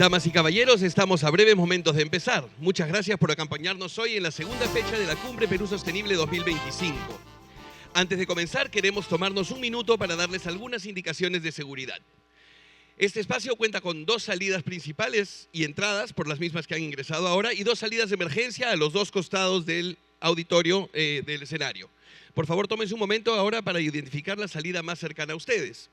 Damas y caballeros, estamos a breves momentos de empezar. Muchas gracias por acompañarnos hoy en la segunda fecha de la Cumbre Perú Sostenible 2025. Antes de comenzar, queremos tomarnos un minuto para darles algunas indicaciones de seguridad. Este espacio cuenta con 2 salidas principales y entradas, por las mismas que han ingresado ahora, y 2 salidas de emergencia a los 2 costados del auditorio del escenario. Por favor, tómense un momento ahora para identificar la salida más cercana a ustedes.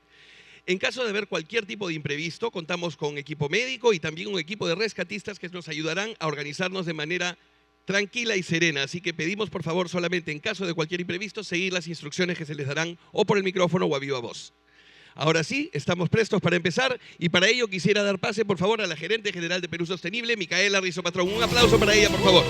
En caso de haber cualquier tipo de imprevisto, contamos con equipo médico y también un equipo de rescatistas que nos ayudarán a organizarnos de manera tranquila y serena. Así que pedimos, por favor, solamente en caso de cualquier imprevisto, seguir las instrucciones que se les darán o por el micrófono o a viva voz. Ahora sí, estamos prestos para empezar y para ello quisiera dar pase, por favor, a la gerente general de Perú Sostenible, Micaela Rizopatrón. Un aplauso para ella, por favor.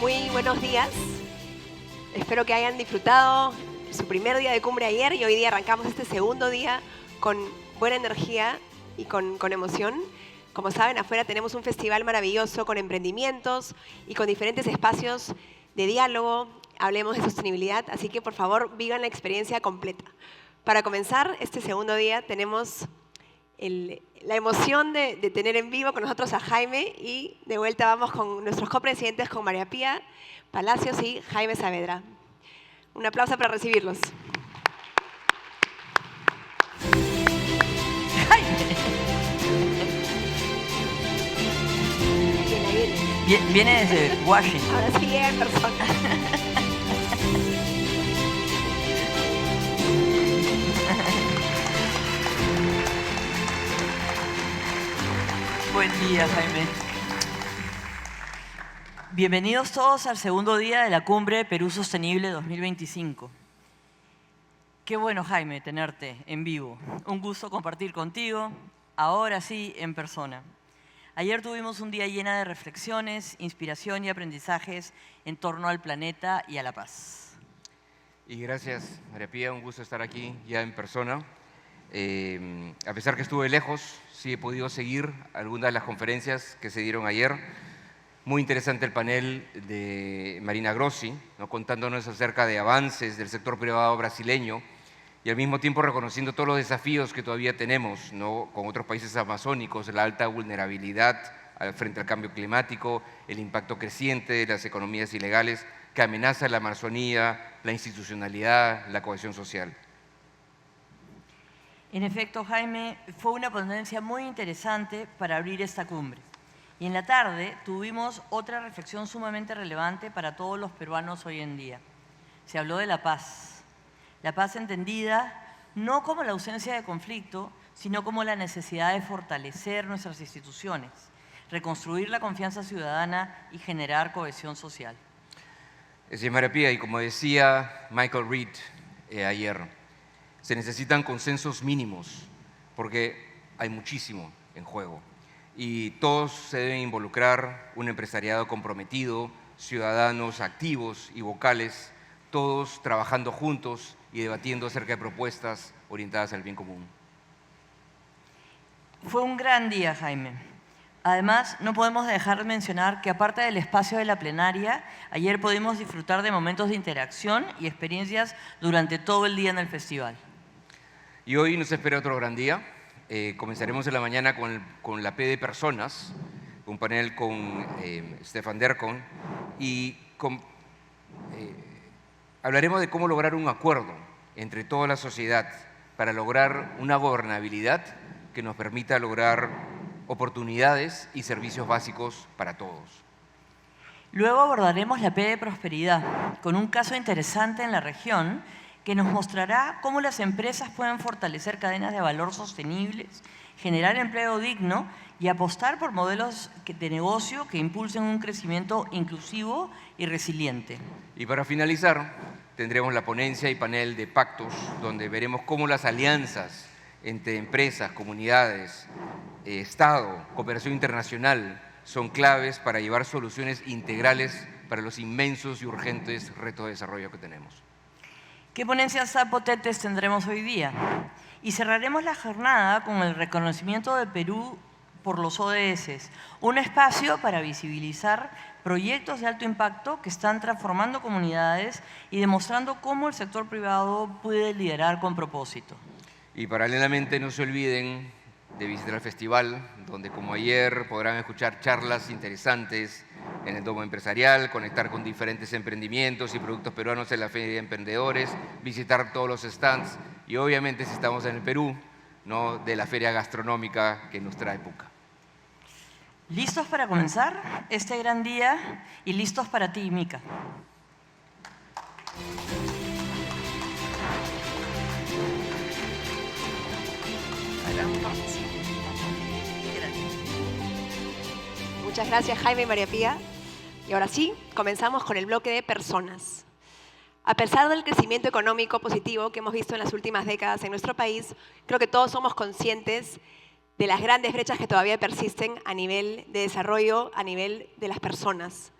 Muy buenos días. Espero que hayan disfrutado su primer día de cumbre ayer y hoy día arrancamos este segundo día con buena energía y con emoción. Como saben, afuera tenemos un festival maravilloso con emprendimientos y con diferentes espacios de diálogo. Hablemos de sostenibilidad, así que por favor vivan la experiencia completa. Para comenzar este segundo día tenemos la emoción de tener en vivo con nosotros a Jaime y de vuelta vamos con nuestros copresidentes, con María Pía Palacios y Jaime Saavedra. Un aplauso para recibirlos. Viene desde Washington. Ahora sí llega en persona. Buen día, Jaime. Bienvenidos todos al segundo día de la Cumbre Perú Sostenible 2025. Qué bueno, Jaime, tenerte en vivo. Un gusto compartir contigo, ahora sí, en persona. Ayer tuvimos un día lleno de reflexiones, inspiración y aprendizajes en torno al planeta y a la paz. Y gracias, María Pía, un gusto estar aquí ya en persona. A pesar que estuve lejos, sí he podido seguir algunas de las conferencias que se dieron ayer. Muy interesante el panel de Marina Grossi, ¿no?, contándonos acerca de avances del sector privado brasileño y al mismo tiempo reconociendo todos los desafíos que todavía tenemos, ¿no?, con otros países amazónicos, la alta vulnerabilidad frente al cambio climático, el impacto creciente de las economías ilegales que amenazan la Amazonía, la institucionalidad, la cohesión social. En efecto, Jaime, fue una ponencia muy interesante para abrir esta cumbre. Y en la tarde tuvimos otra reflexión sumamente relevante para todos los peruanos hoy en día. Se habló de la paz. La paz entendida no como la ausencia de conflicto, sino como la necesidad de fortalecer nuestras instituciones, reconstruir la confianza ciudadana y generar cohesión social. Sí, María Pía, y como decía Michael Reed ayer, se necesitan consensos mínimos porque hay muchísimo en juego y todos se deben involucrar, un empresariado comprometido, ciudadanos activos y vocales, todos trabajando juntos y debatiendo acerca de propuestas orientadas al bien común. Fue un gran día, Jaime. Además, no podemos dejar de mencionar que aparte del espacio de la plenaria, ayer pudimos disfrutar de momentos de interacción y experiencias durante todo el día en el festival. Y hoy nos espera otro gran día. Comenzaremos en la mañana con la Plenaria Personas, un panel con Stefan Derkon, y hablaremos de cómo lograr un acuerdo entre toda la sociedad para lograr una gobernabilidad que nos permita lograr oportunidades y servicios básicos para todos. Luego abordaremos la P de prosperidad, con un caso interesante en la región que nos mostrará cómo las empresas pueden fortalecer cadenas de valor sostenibles, generar empleo digno y apostar por modelos de negocio que impulsen un crecimiento inclusivo y resiliente. Y para finalizar, tendremos la ponencia y panel de pactos, donde veremos cómo las alianzas entre empresas, comunidades, Estado, cooperación internacional, son claves para llevar soluciones integrales para los inmensos y urgentes retos de desarrollo que tenemos. ¿Qué ponencias tan potentes tendremos hoy día? Y cerraremos la jornada con el reconocimiento de Perú por los ODS, un espacio para visibilizar proyectos de alto impacto que están transformando comunidades y demostrando cómo el sector privado puede liderar con propósito. Y paralelamente no se olviden de visitar el festival, donde como ayer podrán escuchar charlas interesantes en el domo empresarial, conectar con diferentes emprendimientos y productos peruanos en la Feria de Emprendedores, visitar todos los stands y obviamente si estamos en el Perú, ¿no?, de la feria gastronómica que nos trae Puca. ¿Listos para comenzar este gran día? Y listos para ti, Mica. Muchas gracias, Jaime y María Pía. Y ahora sí, comenzamos con el bloque de personas. A pesar del crecimiento económico positivo que hemos visto en las últimas décadas en nuestro país, creo que todos somos conscientes de las grandes brechas que todavía persisten a nivel de desarrollo, a nivel de las personas.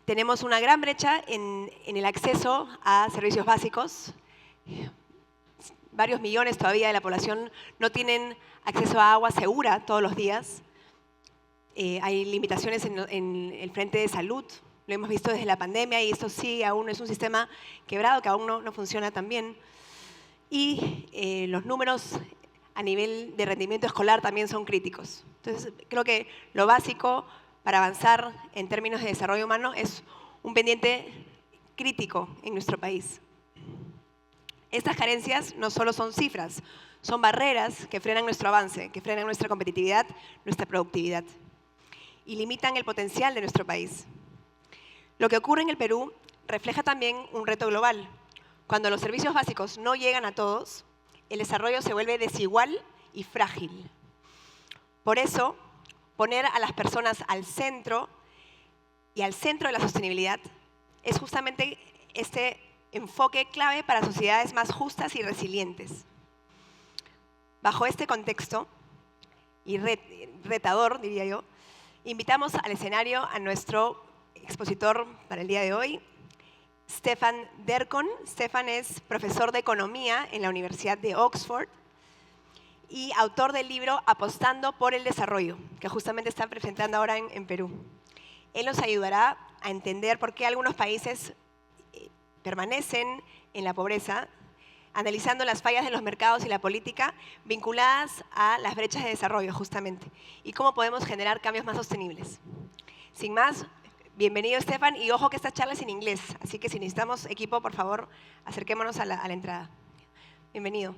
Tenemos una gran brecha en el acceso a servicios básicos. Varios millones todavía de la población no tienen acceso a agua segura todos los días. Hay limitaciones en el frente de salud. Lo hemos visto desde la pandemia y esto sí aún es un sistema quebrado que aún no funciona tan bien. Y los números a nivel de rendimiento escolar también son críticos. Entonces, creo que lo básico para avanzar en términos de desarrollo humano es un pendiente crítico en nuestro país. Estas carencias no solo son cifras, son barreras que frenan nuestro avance, que frenan nuestra competitividad, nuestra productividad y limitan el potencial de nuestro país. Lo que ocurre en el Perú refleja también un reto global. Cuando los servicios básicos no llegan a todos, el desarrollo se vuelve desigual y frágil. Por eso, poner a las personas al centro y al centro de la sostenibilidad es justamente este enfoque clave para sociedades más justas y resilientes. Bajo este contexto, y retador, diría yo, invitamos al escenario a nuestro expositor para el día de hoy, Stefan Derkon. Stefan es profesor de Economía en la Universidad de Oxford y autor del libro Apostando por el Desarrollo, que justamente está presentando ahora en Perú. Él nos ayudará a entender por qué algunos países permanecen en la pobreza, analizando las fallas de los mercados y la política vinculadas a las brechas de desarrollo, justamente, y cómo podemos generar cambios más sostenibles. Sin más, bienvenido, Stefan, y ojo que esta charla es en inglés, así que si necesitamos equipo, por favor, acerquémonos a la entrada. Bienvenido.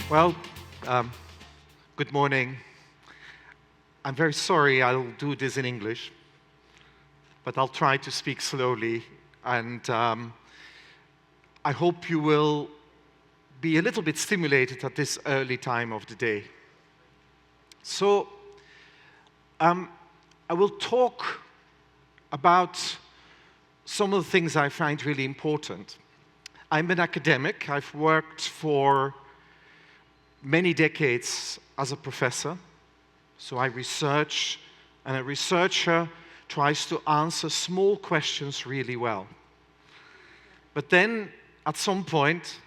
Well, good morning. I'm very sorry I'll do this in English, but I'll try to speak slowly, and I hope you will be a little bit stimulated at this early time of the day. So, I will talk about some of the things I find really important. I'm an academic. I've worked for many decades as a professor. So I research, and a researcher tries to answer small questions really well. But then, at some point,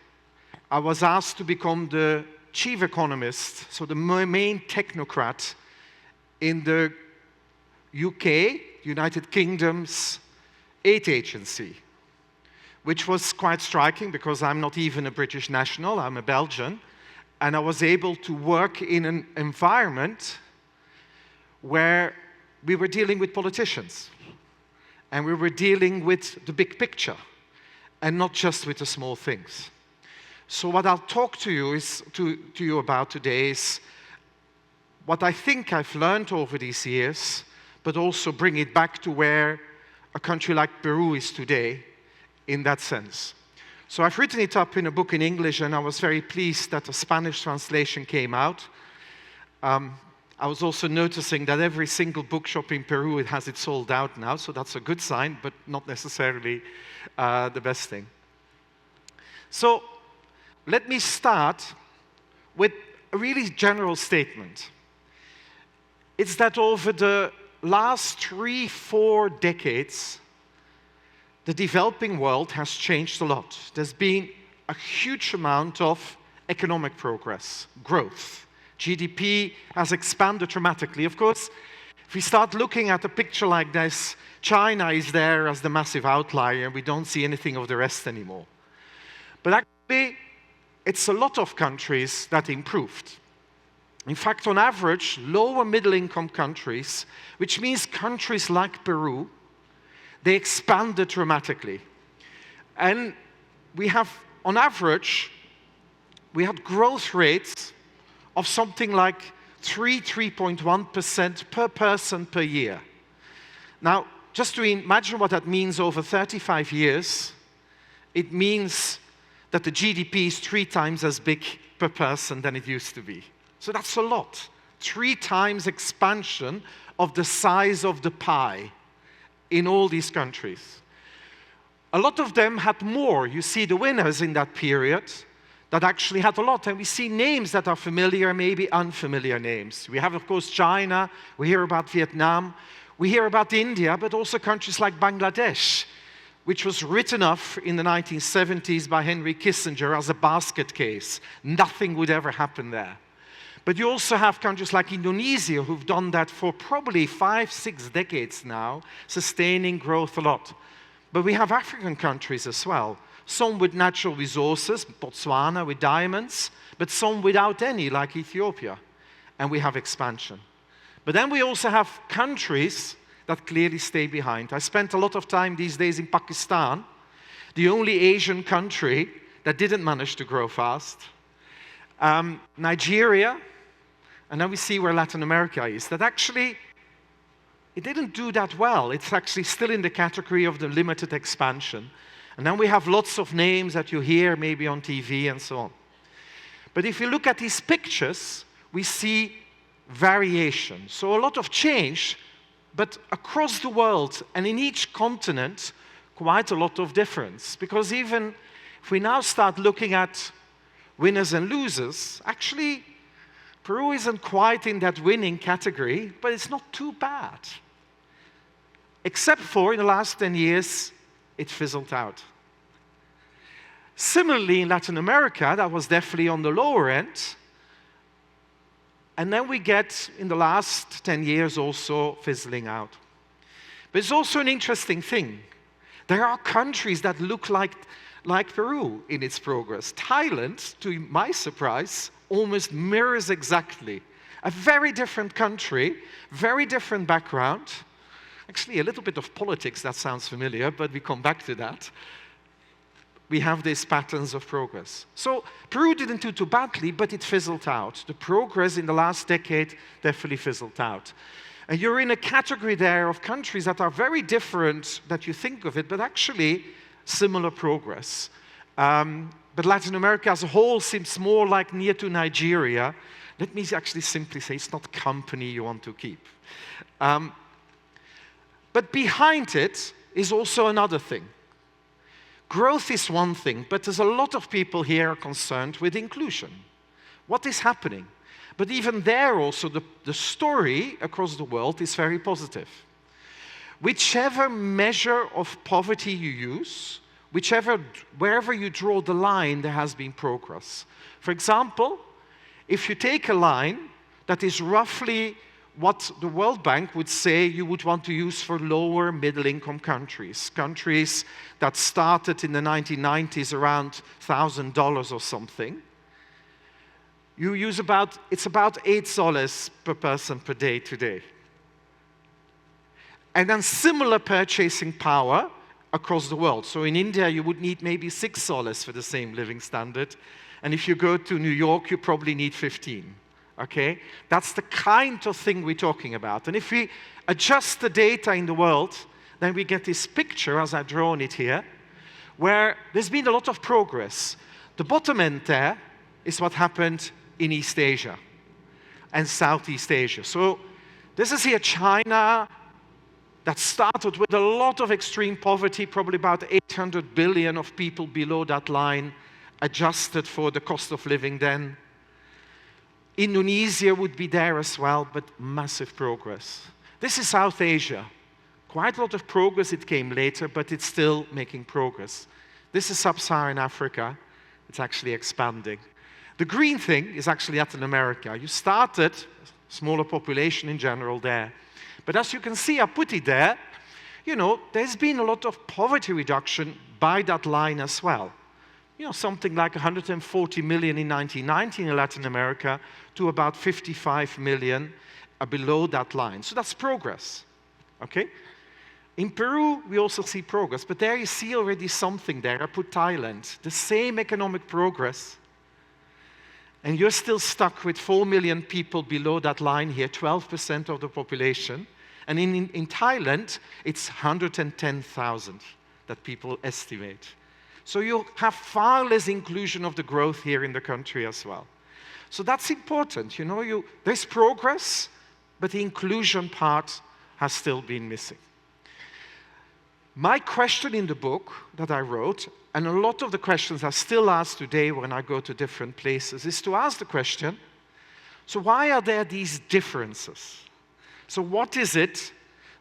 I was asked to become the chief economist, so the main technocrat in the UK, United Kingdom's aid agency, which was quite striking because I'm not even a British national, I'm a Belgian, and I was able to work in an environment where we were dealing with politicians, and we were dealing with the big picture, and not just with the small things. So what I'll talk to you about today is what I think I've learned over these years, but also bring it back to where a country like Peru is today in that sense. So I've written it up in a book in English, and I was very pleased that a Spanish translation came out. I was also noticing that every single bookshop in Peru it has it sold out now, so that's a good sign, but not necessarily the best thing. So let me start with a really general statement. It's that over the last 3-4 decades, the developing world has changed a lot. There's been a huge amount of economic progress, growth. GDP has expanded dramatically. Of course, if we start looking at a picture like this, China is there as the massive outlier, and we don't see anything of the rest anymore. But actually, it's a lot of countries that improved. In fact, on average, lower middle-income countries, which means countries like Peru, they expanded dramatically. And we have, on average, we had growth rates of something like 3.1% per person per year. Now, just to imagine what that means over 35 years, it means that the GDP is 3 times as big per person than it used to be. So that's a lot. 3 times expansion of the size of the pie in all these countries. A lot of them had more. You see the winners in that period that actually had a lot. And we see names that are familiar, maybe unfamiliar names. We have, of course, China. We hear about Vietnam. We hear about India, but also countries like Bangladesh, which was written off in the 1970s by Henry Kissinger as a basket case. Nothing would ever happen there. But you also have countries like Indonesia who've done that for probably 5, 6 decades now, sustaining growth a lot. But we have African countries as well, some with natural resources, Botswana with diamonds, but some without any, like Ethiopia. And we have expansion. But then we also have countries that clearly stay behind. I spent a lot of time these days in Pakistan, the only Asian country that didn't manage to grow fast. Nigeria, and then we see where Latin America is, that actually it didn't do that well. It's actually still in the category of the limited expansion. And then we have lots of names that you hear maybe on TV and so on. But if you look at these pictures, we see variation. So a lot of change, but across the world and in each continent, quite a lot of difference. Because even if we now start looking at winners and losers, actually, Peru isn't quite in that winning category, but it's not too bad. Except for in the last 10 years, it fizzled out. Similarly, in Latin America, that was definitely on the lower end. And then we get, in the last 10 years, also fizzling out. But it's also an interesting thing. There are countries that look like Peru in its progress. Thailand, to my surprise, almost mirrors exactly. A very different country, very different background. Actually, a little bit of politics, that sounds familiar, but we come back to that. We have these patterns of progress. So Peru didn't do too badly, but it fizzled out. The progress in the last decade definitely fizzled out. And you're in a category there of countries that are very different that you think of it, but actually similar progress. But Latin America as a whole seems more like near to Nigeria. Let me actually simply say it's not company you want to keep. But behind it is also another thing. Growth is one thing, but there's a lot of people here concerned with inclusion. What is happening? But even there also, the story across the world is very positive. Whichever measure of poverty you use, wherever you draw the line, there has been progress. For example, if you take a line that is roughly what the World Bank would say you would want to use for lower middle-income countries, countries that started in the 1990s around $1,000 or something, you use it's about $8 per person per day today. And then similar purchasing power across the world. So in India, you would need maybe $6 for the same living standard. And if you go to New York, you probably need 15. Okay? That's the kind of thing we're talking about. And if we adjust the data in the world, then we get this picture, as I've drawn it here, where there's been a lot of progress. The bottom end there is what happened in East Asia and Southeast Asia. So this is here China, that started with a lot of extreme poverty, probably about 800 billion of people below that line, adjusted for the cost of living then. Indonesia would be there as well, but massive progress. This is South Asia. Quite a lot of progress, it came later, but it's still making progress. This is Sub-Saharan Africa. It's actually expanding. The green thing is actually Latin America. You started, smaller population in general there. But as you can see, I put it there, you know, there's been a lot of poverty reduction by that line as well. You know, something like 140 million in 1990 in Latin America to about 55 million below that line. So that's progress, okay? In Peru, we also see progress, but there you see already something there. I put Thailand, the same economic progress, and you're still stuck with 4 million people below that line here, 12% of the population. And in Thailand, it's 110,000 that people estimate. So you have far less inclusion of the growth here in the country as well. So that's important, you know, there's progress, but the inclusion part has still been missing. My question in the book that I wrote, and a lot of the questions I still ask today when I go to different places, is to ask the question, so why are there these differences? So what is it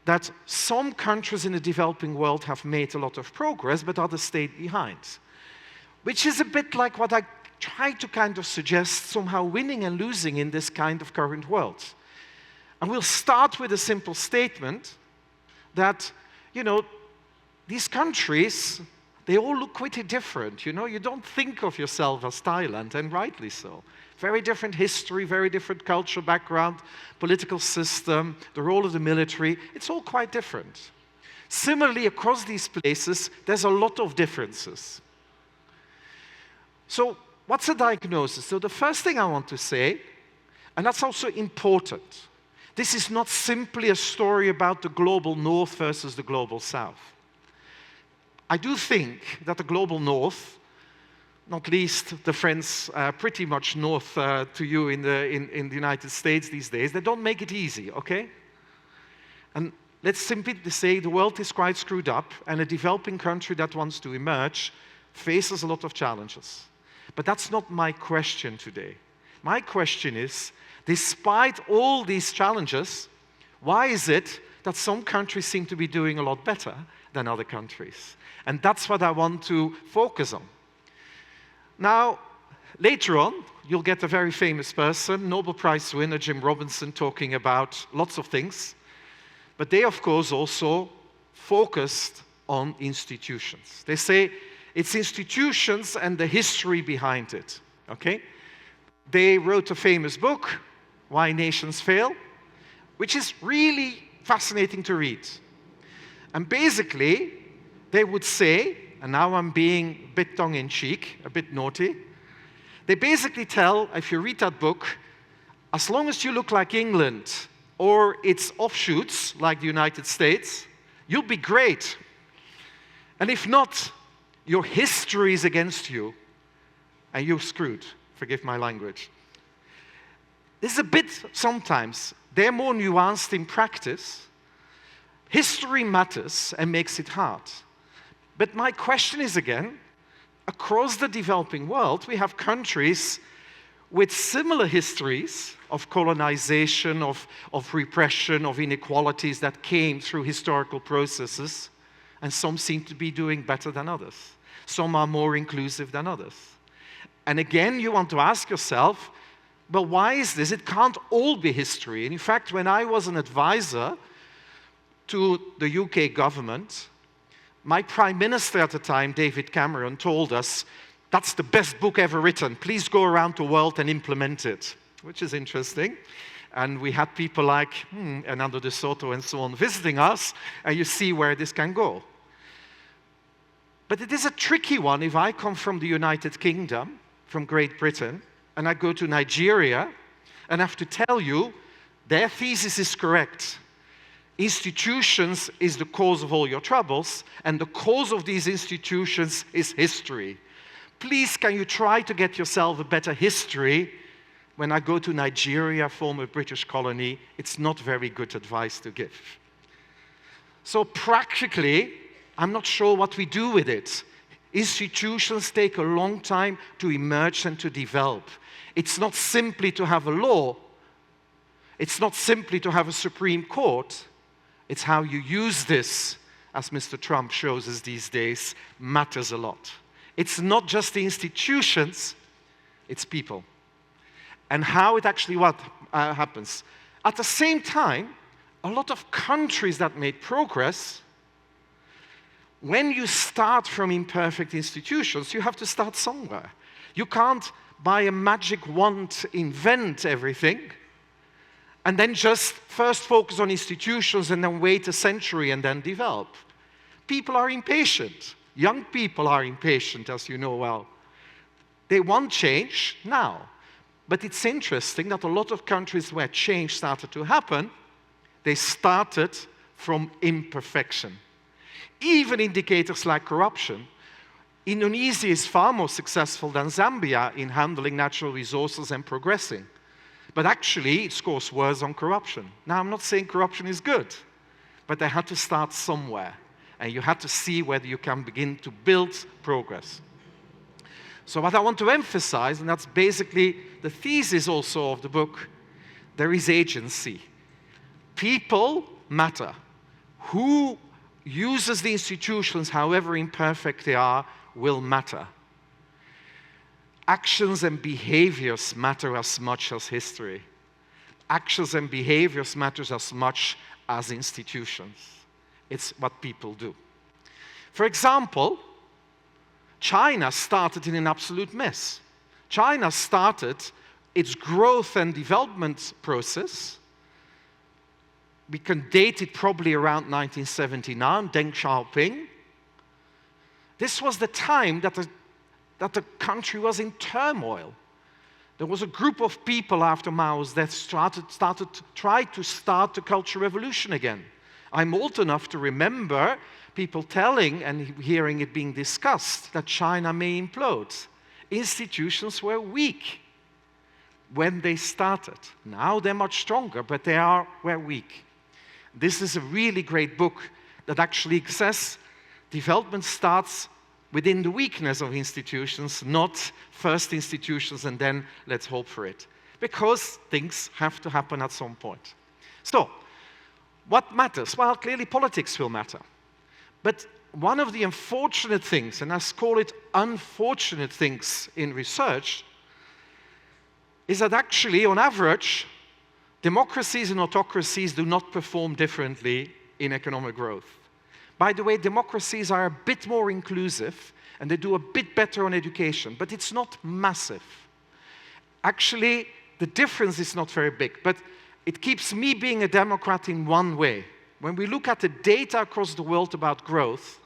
that some countries in the developing world have made a lot of progress, but others stayed behind? Which is a bit like what I try to kind of suggest, somehow winning and losing in this kind of current world. And we'll start with a simple statement that, you know, these countries, they all look pretty different. You know, you don't think of yourself as Thailand, and rightly so. Very different history, very different cultural background, political system, the role of the military. It's all quite different. Similarly, across these places, there's a lot of differences. So, what's the diagnosis? So the first thing I want to say, and that's also important, this is not simply a story about the global north versus the global south. I do think that the global north, not least the friends pretty much north to you in the United States these days, they don't make it easy, okay? And let's simply say the world is quite screwed up, and a developing country that wants to emerge faces a lot of challenges. But that's not my question today. My question is, despite all these challenges, why is it that some countries seem to be doing a lot better than other countries? And that's what I want to focus on. Now, later on, you'll get a very famous person, Nobel Prize winner Jim Robinson, talking about lots of things. But they, of course, also focused on institutions. They say it's institutions and the history behind it, okay? They wrote a famous book, Why Nations Fail, which is really fascinating to read. And basically, they would say, and now I'm being a bit tongue-in-cheek, a bit naughty, they basically tell, if you read that book, as long as you look like England or its offshoots, like the United States, you'll be great. And if not, your history is against you, and you're screwed. Forgive my language. This is a bit, sometimes, they're more nuanced in practice. History matters and makes it hard. But my question is again, across the developing world, we have countries with similar histories of colonization, of repression, of inequalities that came through historical processes, and some seem to be doing better than others. Some are more inclusive than others. And again, you want to ask yourself, well, why is this? It can't all be history. And in fact, when I was an advisor to the UK government, my Prime Minister at the time, David Cameron, told us, that's the best book ever written. Please go around the world and implement it, which is interesting. And we had people like Hernando de Soto and so on visiting us, and you see where this can go. But it is a tricky one if I come from the United Kingdom, from Great Britain, and I go to Nigeria, and I have to tell you, their thesis is correct. Institutions is the cause of all your troubles, and the cause of these institutions is history. Please, can you try to get yourself a better history? When I go to Nigeria, former British colony, it's not very good advice to give. So practically, I'm not sure what we do with it. Institutions take a long time to emerge and to develop. It's not simply to have a law. It's not simply to have a Supreme Court. It's how you use this, as Mr. Trump shows us these days, matters a lot. It's not just the institutions, it's people. And how it actually happens. At the same time, a lot of countries that made progress, when you start from imperfect institutions, you have to start somewhere. You can't, by a magic wand, invent everything, and then just first focus on institutions and then wait a century and then develop. People are impatient. Young people are impatient, as you know well. They want change now. But it's interesting that a lot of countries where change started to happen, they started from imperfection. Even indicators like corruption. Indonesia is far more successful than Zambia in handling natural resources and progressing. But actually, it scores worse on corruption. Now, I'm not saying corruption is good, but they had to start somewhere. And you had to see whether you can begin to build progress. So what I want to emphasize, and that's basically the thesis also of the book, there is agency. People matter. Who uses the institutions, however imperfect they are, will matter. Actions and behaviors matter as much as history. Actions and behaviors matter as much as institutions. It's what people do. For example, China started in an absolute mess. China started its growth and development process. We can date it probably around 1979, Deng Xiaoping. This was the time that the country was in turmoil. There was a group of people after Mao's death tried to start the Cultural Revolution again. I'm old enough to remember people telling and hearing it being discussed that China may implode. Institutions were weak when they started. Now they're much stronger, but were weak. This is a really great book that actually says development starts within the weakness of institutions, not first institutions and then let's hope for it. Because things have to happen at some point. So, what matters? Well, clearly politics will matter. But one of the unfortunate things, and I call it unfortunate things in research, is that actually, on average, democracies and autocracies do not perform differently in economic growth. By the way, democracies are a bit more inclusive and they do a bit better on education, but it's not massive. Actually, the difference is not very big, but it keeps me being a Democrat in one way. When we look at the data across the world about growth,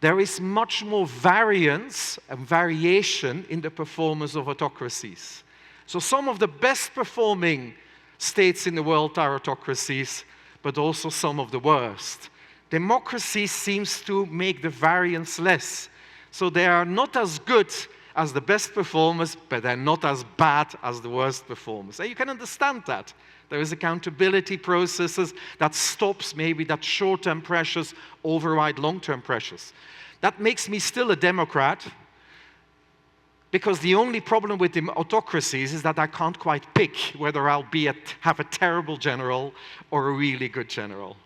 there is much more variance and variation in the performance of autocracies. So some of the best performing states in the world are autocracies, but also some of the worst. Democracy seems to make the variance less. So they are not as good as the best performers, but they're not as bad as the worst performers. And you can understand that. There is accountability processes that stops maybe that short-term pressures override long-term pressures. That makes me still a Democrat, because the only problem with the autocracies is that I can't quite pick whether I'll have a terrible general or a really good general.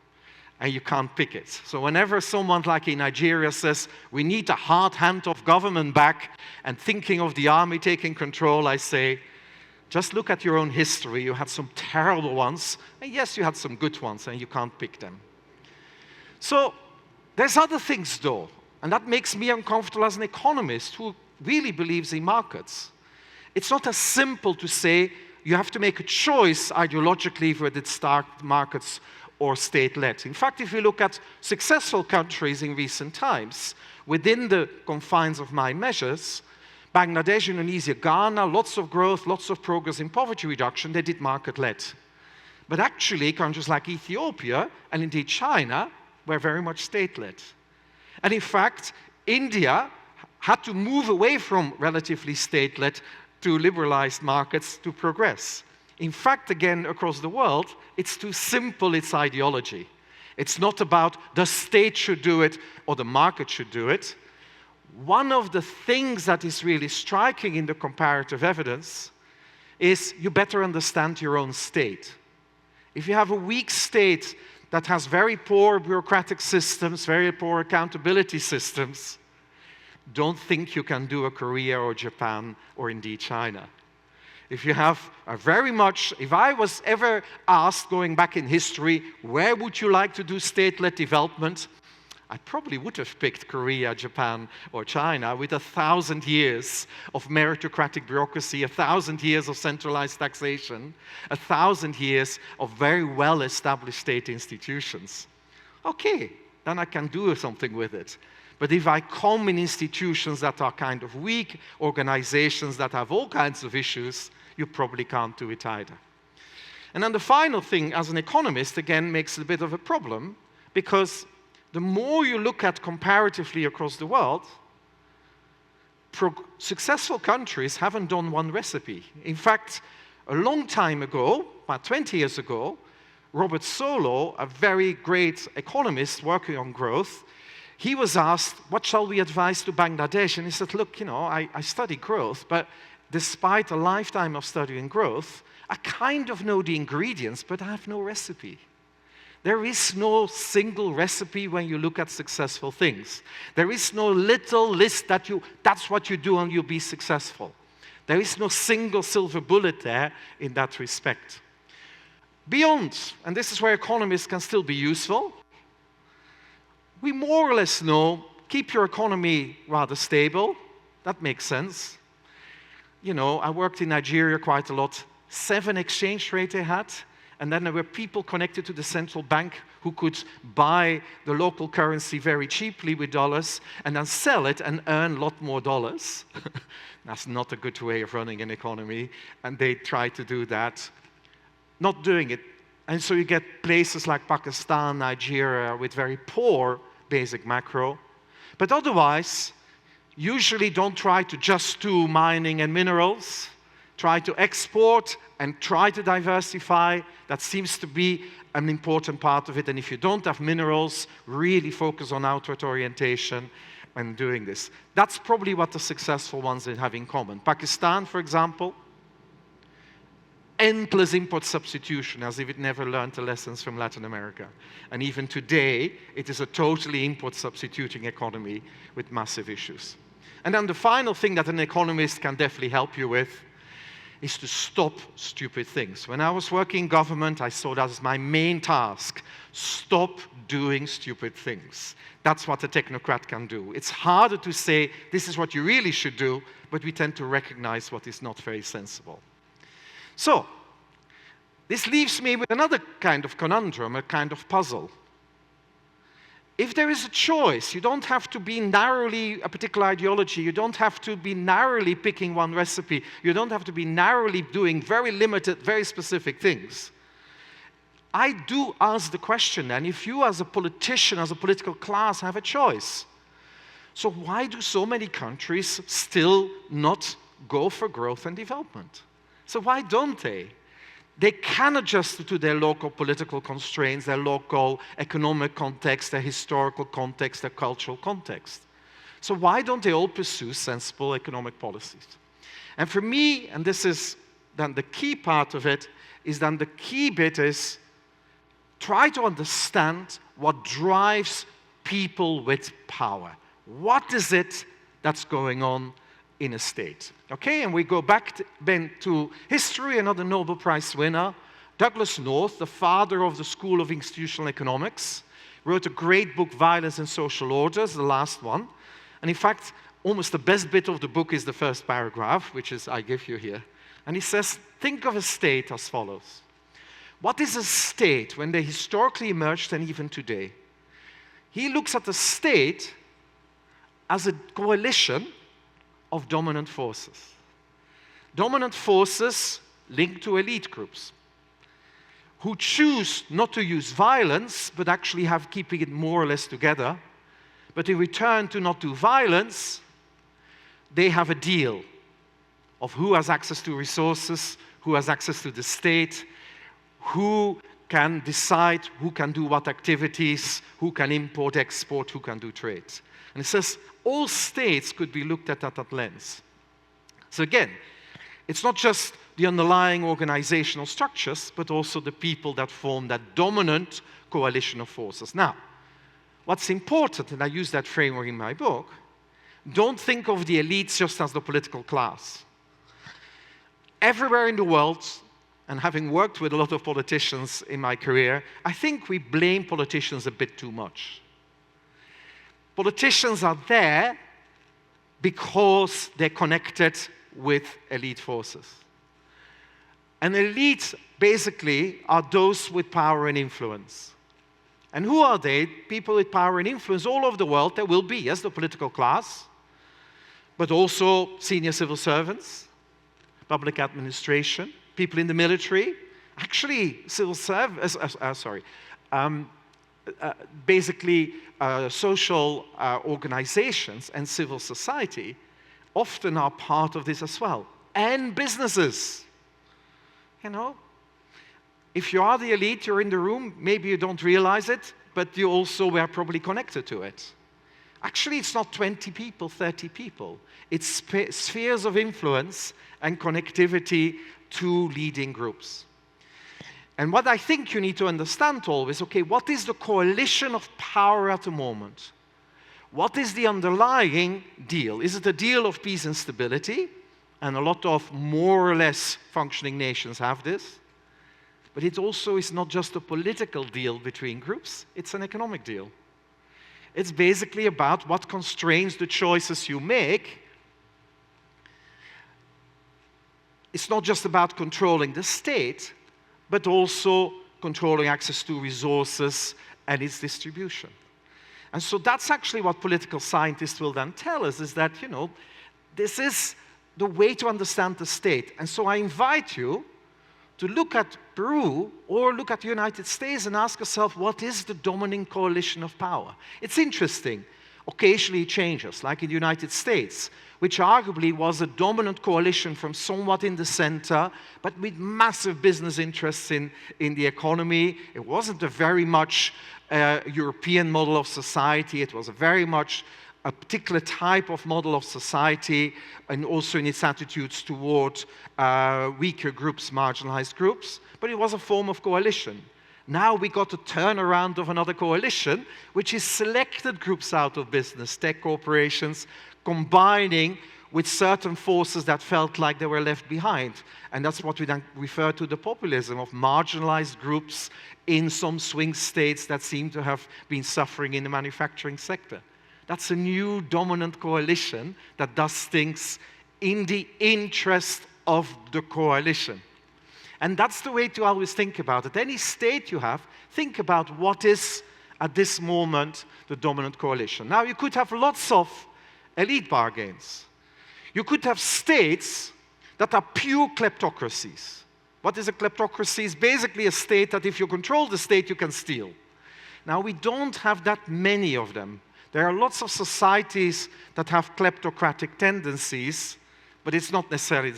And you can't pick it. So whenever someone like in Nigeria says, we need a hard hand of government back and thinking of the army taking control, I say, just look at your own history. You had some terrible ones, and yes, you had some good ones, and you can't pick them. So there's other things, though, and that makes me uncomfortable as an economist who really believes in markets. It's not as simple to say you have to make a choice ideologically whether it's start markets or state-led. In fact, if you look at successful countries in recent times, within the confines of my measures, Bangladesh, Indonesia, Ghana, lots of growth, lots of progress in poverty reduction, they did market-led. But actually, countries like Ethiopia and indeed China were very much state-led. And in fact, India had to move away from relatively state-led to liberalized markets to progress. In fact, again, across the world, it's too simple, its ideology. It's not about the state should do it or the market should do it. One of the things that is really striking in the comparative evidence is you better understand your own state. If you have a weak state that has very poor bureaucratic systems, very poor accountability systems, don't think you can do a Korea or Japan or indeed China. If you have a very much, if I was ever asked going back in history, where would you like to do state-led development? I probably would have picked Korea, Japan, or China with 1,000 years of meritocratic bureaucracy, 1,000 years of centralized taxation, 1,000 years of very well-established state institutions. Okay, then I can do something with it. But if I come in institutions that are kind of weak, organizations that have all kinds of issues, you probably can't do it either. And then the final thing, as an economist, again, makes it a bit of a problem, because the more you look at comparatively across the world, successful countries haven't done one recipe. In fact, a long time ago, about 20 years ago, Robert Solow, a very great economist working on growth, he was asked, what shall we advise to Bangladesh? And he said, look, you know, I study growth, but despite a lifetime of studying growth, I kind of know the ingredients, but I have no recipe. There is no single recipe when you look at successful things. There is no little list that's what you do and you'll be successful. There is no single silver bullet there in that respect. Beyond, and this is where economists can still be useful, we more or less know, keep your economy rather stable. That makes sense. You know, I worked in Nigeria quite a lot. 7 exchange rate they had. And then there were people connected to the central bank who could buy the local currency very cheaply with dollars and then sell it and earn a lot more dollars. That's not a good way of running an economy. And they tried to do that. Not doing it. And so you get places like Pakistan, Nigeria with very poor basic macro. But otherwise, usually don't try to just do mining and minerals. Try to export and try to diversify. That seems to be an important part of it. And if you don't have minerals, really focus on outward orientation and doing this. That's probably what the successful ones have in common. Pakistan, for example, endless import substitution, as if it never learned the lessons from Latin America. And even today, it is a totally import substituting economy with massive issues. And then the final thing that an economist can definitely help you with is to stop stupid things. When I was working in government, I saw that as my main task. Stop doing stupid things. That's what a technocrat can do. It's harder to say, this is what you really should do, but we tend to recognize what is not very sensible. So, this leaves me with another kind of conundrum, a kind of puzzle. If there is a choice, you don't have to be narrowly a particular ideology, you don't have to be narrowly picking one recipe, you don't have to be narrowly doing very limited, very specific things. I do ask the question then, if you as a politician, as a political class have a choice, so why do so many countries still not go for growth and development? So why don't they? They can adjust to their local political constraints, their local economic context, their historical context, their cultural context. So why don't they all pursue sensible economic policies? And for me, and this is then the key part of it, is then the key bit is try to understand what drives people with power. What is it that's going on in a state? Okay, and we go back then to history. Another Nobel Prize winner, Douglas North, the father of the School of Institutional Economics, wrote a great book, Violence and Social Orders, the last one. And in fact, almost the best bit of the book is the first paragraph, which is I give you here. And he says, think of a state as follows. What is a state when they historically emerged and even today? He looks at the state as a coalition of dominant forces. Dominant forces linked to elite groups who choose not to use violence, but actually have keeping it more or less together. But in return to not do violence, they have a deal of who has access to resources, who has access to the state, who can decide who can do what activities, who can import, export, who can do trade. And it says all states could be looked at that lens. So again, it's not just the underlying organizational structures, but also the people that form that dominant coalition of forces. Now, what's important, and I use that framework in my book, don't think of the elites just as the political class. Everywhere in the world, and having worked with a lot of politicians in my career, I think we blame politicians a bit too much. Politicians are there because they're connected with elite forces. And elite basically are those with power and influence. And who are they? People with power and influence all over the world. There will be, yes, the political class, but also senior civil servants, public administration, people in the military, actually civil service, basically social organizations and civil society often are part of this as well. And businesses. You know, if you are the elite, you're in the room, maybe you don't realize it, but you also were probably connected to it. Actually, it's not 20 people, 30 people. It's spheres of influence and connectivity to leading groups. And what I think you need to understand always, okay, what is the coalition of power at the moment? What is the underlying deal? Is it a deal of peace and stability? And a lot of more or less functioning nations have this. But it also is not just a political deal between groups, it's an economic deal. It's basically about what constrains the choices you make. It's not just about controlling the state, but also controlling access to resources and its distribution. And so that's actually what political scientists will then tell us, is that, you know, this is the way to understand the state. And so I invite you to look at Peru or look at the United States and ask yourself, what is the dominant coalition of power? It's interesting. Occasionally it changes, like in the United States, which arguably was a dominant coalition from somewhat in the center, but with massive business interests in the economy. It wasn't a very much European model of society. It was a very much a particular type of model of society, and also in its attitudes toward weaker groups, marginalized groups, but it was a form of coalition. Now we got a turnaround of another coalition, which is selected groups out of business, tech corporations, combining with certain forces that felt like they were left behind. And that's what we then refer to the populism of marginalized groups in some swing states that seem to have been suffering in the manufacturing sector. That's a new dominant coalition that does things in the interest of the coalition. And that's the way to always think about it. Any state you have, think about what is, at this moment, the dominant coalition. Now, you could have lots of elite bargains. You could have states that are pure kleptocracies. What is a kleptocracy? It's basically a state that if you control the state, you can steal. Now, we don't have that many of them. There are lots of societies that have kleptocratic tendencies, but it's not necessarily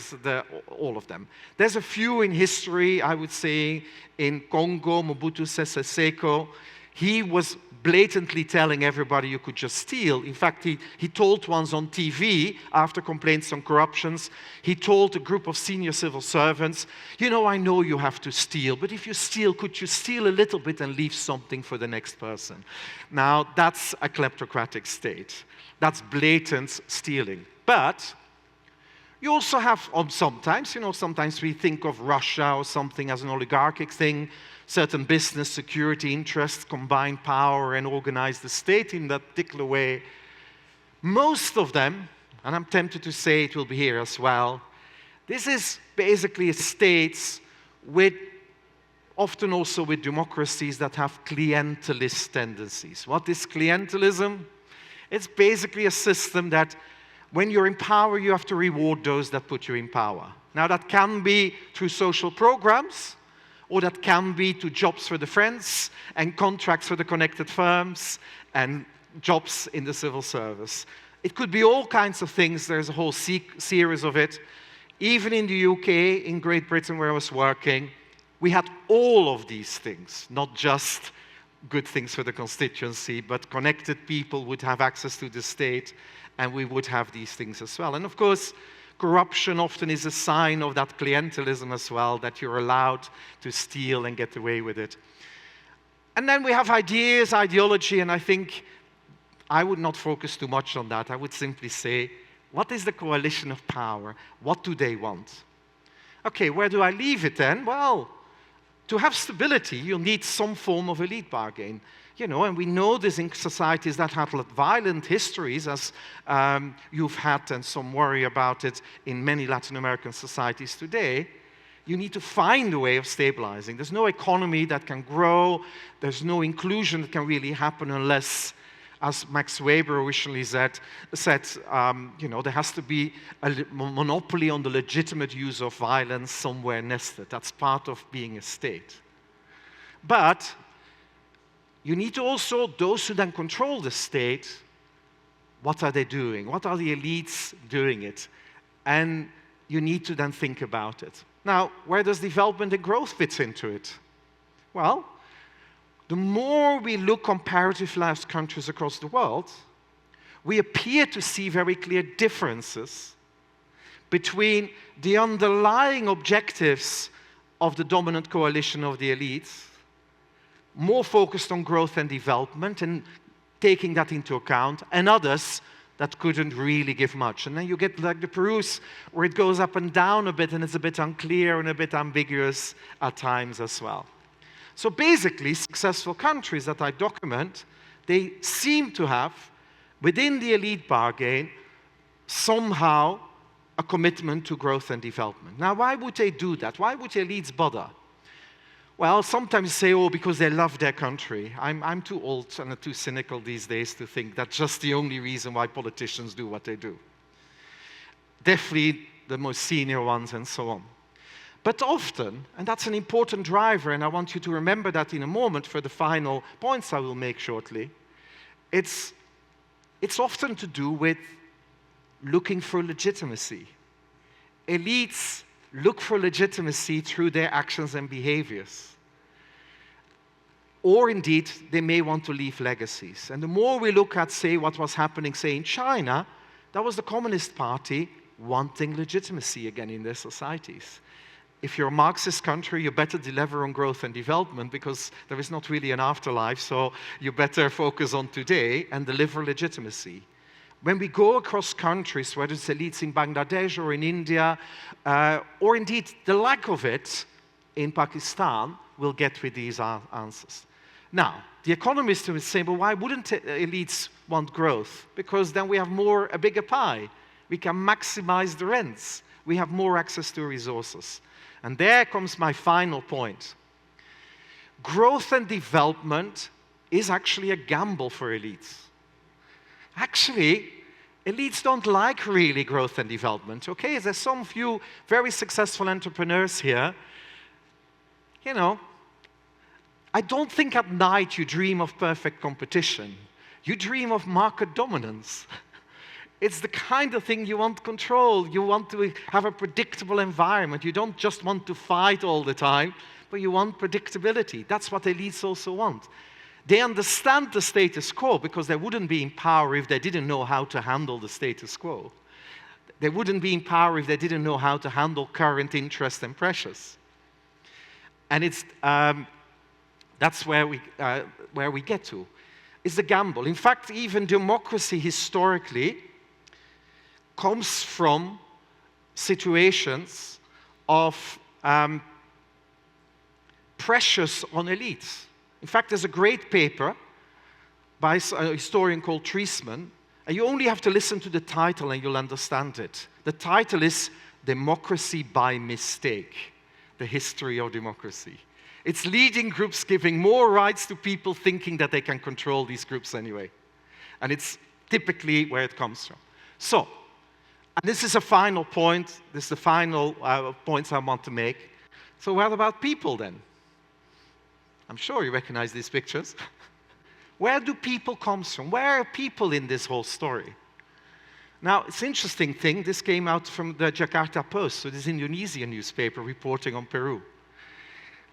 all of them. There's a few in history, I would say, in Congo, Mobutu Sese Seko. He was blatantly telling everybody you could just steal. In fact, he told once on TV, after complaints on corruptions, he told a group of senior civil servants, you know, I know you have to steal, but if you steal, could you steal a little bit and leave something for the next person? Now, that's a kleptocratic state. That's blatant stealing. But you also have, sometimes, you know, sometimes we think of Russia or something as an oligarchic thing. Certain business security interests combine power and organize the state in that particular way. Most of them, and I'm tempted to say it will be here as well, this is basically states with, often also with democracies that have clientelist tendencies. What is clientelism? It's basically a system that when you're in power, you have to reward those that put you in power. Now, that can be through social programs, or that can be to jobs for the friends and contracts for the connected firms and jobs in the civil service. It could be all kinds of things. There's a whole series of it. Even in the UK, in Great Britain where I was working, we had all of these things, not just good things for the constituency, but connected people would have access to the state, and we would have these things as well. And of course, corruption often is a sign of that clientelism as well, that you're allowed to steal and get away with it. And then we have ideas, ideology, and I think I would not focus too much on that. I would simply say, what is the coalition of power? What do they want? Okay, where do I leave it then? Well, to have stability, you'll need some form of elite bargain. You know, and we know this in societies that have violent histories, as you've had, and some worry about it in many Latin American societies today. You need to find a way of stabilizing. There's no economy that can grow. There's no inclusion that can really happen unless, as Max Weber originally said, you know, there has to be a monopoly on the legitimate use of violence somewhere nested. That's part of being a state. But you need to also, those who then control the state, what are they doing? What are the elites doing it? And you need to then think about it. Now, where does development and growth fit into it? Well, the more we look comparatively at countries across the world, we appear to see very clear differences between the underlying objectives of the dominant coalition of the elites, more focused on growth and development and taking that into account, and others that couldn't really give much. And then you get like the Peru's, where it goes up and down a bit, and it's a bit unclear and a bit ambiguous at times as well. So basically, successful countries that I document, they seem to have, within the elite bargain, somehow a commitment to growth and development. Now, why would they do that? Why would the elites bother? Well, sometimes say, oh, because they love their country. I'm too old and too cynical these days to think that's just the only reason why politicians do what they do. Definitely the most senior ones and so on. But often, and that's an important driver, and I want you to remember that in a moment for the final points I will make shortly, it's often to do with looking for legitimacy. Elites look for legitimacy through their actions and behaviors. Or indeed, they may want to leave legacies. And the more we look at, say, what was happening, say, in China, that was the Communist Party wanting legitimacy again in their societies. If you're a Marxist country, you better deliver on growth and development because there is not really an afterlife, so you better focus on today and deliver legitimacy. When we go across countries, whether it's elites in Bangladesh or in India, or indeed the lack of it in Pakistan, we'll get with these answers. Now, the economists will say, well, why wouldn't elites want growth? Because then we have a bigger pie. We can maximize the rents. We have more access to resources. And there comes my final point. Growth and development is actually a gamble for elites. Actually, elites don't like really growth and development, okay? There's some few very successful entrepreneurs here. You know, I don't think at night you dream of perfect competition. You dream of market dominance. It's the kind of thing you want control. You want to have a predictable environment. You don't just want to fight all the time, but you want predictability. That's what elites also want. They understand the status quo because they wouldn't be in power if they didn't know how to handle the status quo. They wouldn't be in power if they didn't know how to handle current interest and pressures. And that's where we get to. It's the gamble. In fact, even democracy historically comes from situations of pressures on elites. In fact, there's a great paper by a historian called Treisman, and you only have to listen to the title and you'll understand it. The title is Democracy by Mistake, the History of Democracy. It's leading groups giving more rights to people thinking that they can control these groups anyway. And it's typically where it comes from. So, and this is a final point. This is the final points I want to make. So what about people then? I'm sure you recognize these pictures. Where do people come from? Where are people in this whole story? Now, it's an interesting thing. This came out from the Jakarta Post, so this Indonesian newspaper reporting on Peru.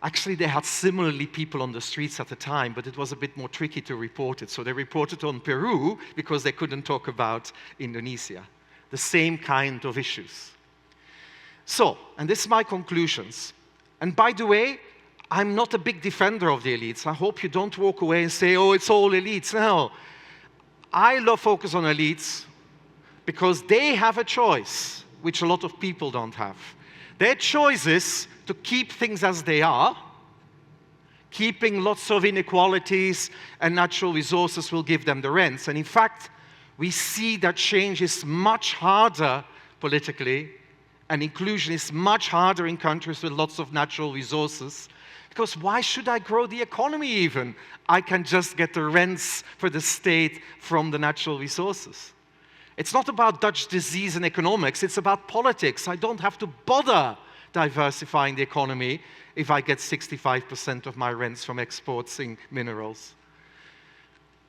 Actually, they had similarly people on the streets at the time, but it was a bit more tricky to report it. So they reported on Peru because they couldn't talk about Indonesia. The same kind of issues. So, and this is my conclusions. And by the way, I'm not a big defender of the elites. I hope you don't walk away and say, oh, it's all elites. No. I love focus on elites because they have a choice, which a lot of people don't have. Their choice is to keep things as they are. Keeping lots of inequalities and natural resources will give them the rents. And in fact, we see that change is much harder politically, and inclusion is much harder in countries with lots of natural resources. Because why should I grow the economy even? I can just get the rents for the state from the natural resources. It's not about Dutch disease and economics, it's about politics. I don't have to bother diversifying the economy if I get 65% of my rents from exporting minerals.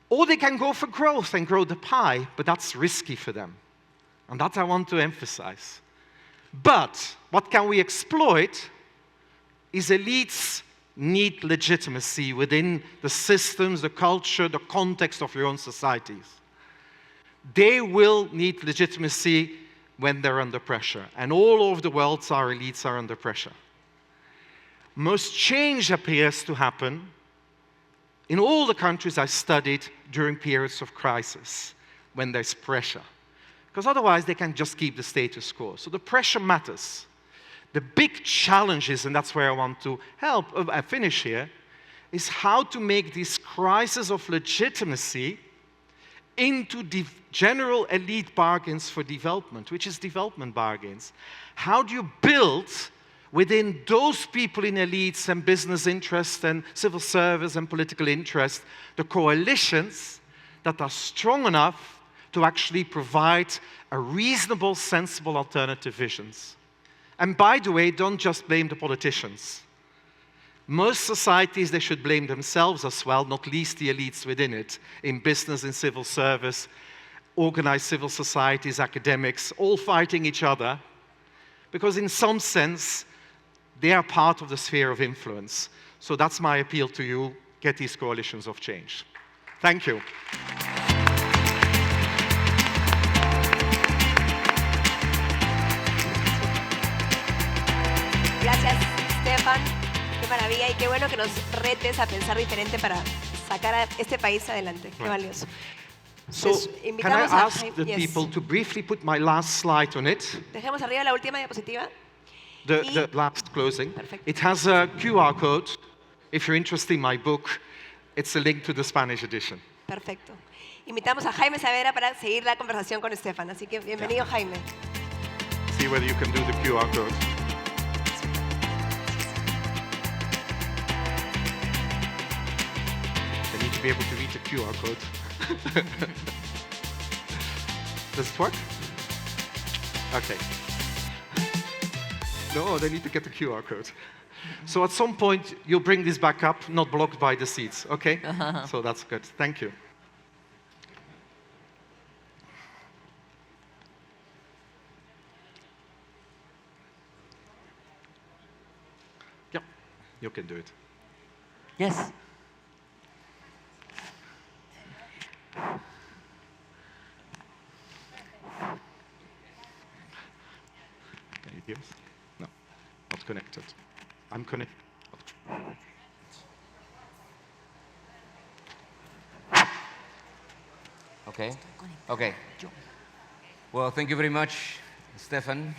Or they can go for growth and grow the pie, but that's risky for them. And that I want to emphasize. But what can we exploit is elites need legitimacy within the systems, the culture, the context of your own societies. They will need legitimacy when they're under pressure. And all over the world, our elites are under pressure. Most change appears to happen in all the countries I studied during periods of crisis, when there's pressure. Because otherwise, they can just keep the status quo. So the pressure matters. The big challenge is, and that's where I want to finish here, is how to make this crisis of legitimacy into general elite bargains for development, which is development bargains. How do you build within those people in elites and business interest and civil service and political interest the coalitions that are strong enough to actually provide a reasonable, sensible alternative visions? And by the way, don't just blame the politicians. Most societies, they should blame themselves as well, not least the elites within it, in business, in civil service, organized civil societies, academics, all fighting each other, because in some sense, they are part of the sphere of influence. So that's my appeal to you, get these coalitions of change. Thank you. Gracias, Stefan. Qué maravilla y qué bueno que nos retes a pensar diferente para sacar a este país adelante. Qué valioso. So, Entonces, can I invitamos a ask the Yes. people to briefly put my last slide on it? Dejemos arriba la última diapositiva. The last closing. Perfecto. It has a QR code. If you're interested in my book, it's a link to the Spanish edition. Perfecto. Invitamos a Jaime Savera para seguir la conversación con Stefan. Así que bienvenido, Jaime. See whether you can do the QR code. They need to be able to read the QR code. Does it work? Okay. No, they need to get the QR code. So at some point, you'll bring this back up, not blocked by the seats, okay? So that's good. Thank you. Yep, you can do it. Yes. Can you hear us? No, not connected. I'm connected. Okay. Okay. Well, thank you very much, Stefan.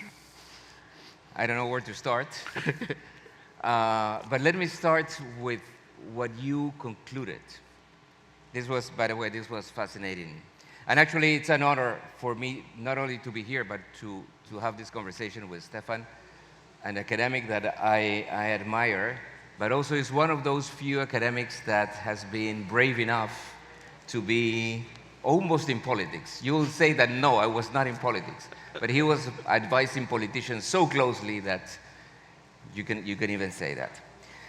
I don't know where to start. But let me start with what you concluded. This was, by the way, this was fascinating. And actually, it's an honor for me not only to be here, but to have this conversation with Stefan, an academic that I admire, but also is one of those few academics that has been brave enough to be almost in politics. You will say that, no, I was not in politics. But he was advising politicians so closely that you can even say that.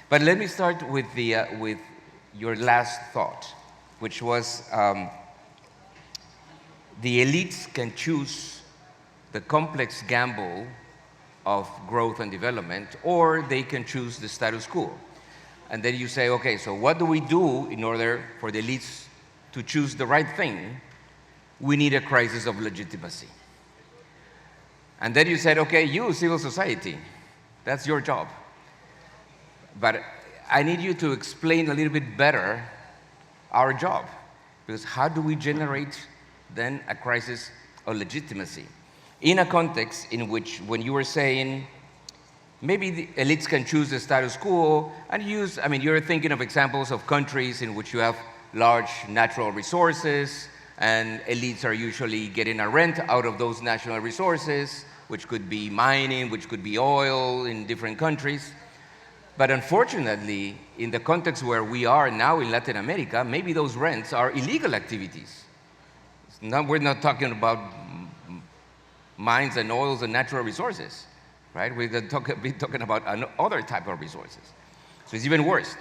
But let me start with your last thought, which was the elites can choose the complex gamble of growth and development, or they can choose the status quo. And then you say, okay, so what do we do in order for the elites to choose the right thing? We need a crisis of legitimacy. And then you said, okay, you, civil society, that's your job. But I need you to explain a little bit better our job. Because how do we generate then a crisis of legitimacy? In a context in which, when you were saying, maybe the elites can choose the status quo and use, I mean, you're thinking of examples of countries in which you have large natural resources and elites are usually getting a rent out of those natural resources, which could be mining, which could be oil in different countries. But unfortunately, in the context where we are now in Latin America, maybe those rents are illegal activities. We're not talking about mines and oils and natural resources, right? We're going to be talking about other type of resources. So it's even worse.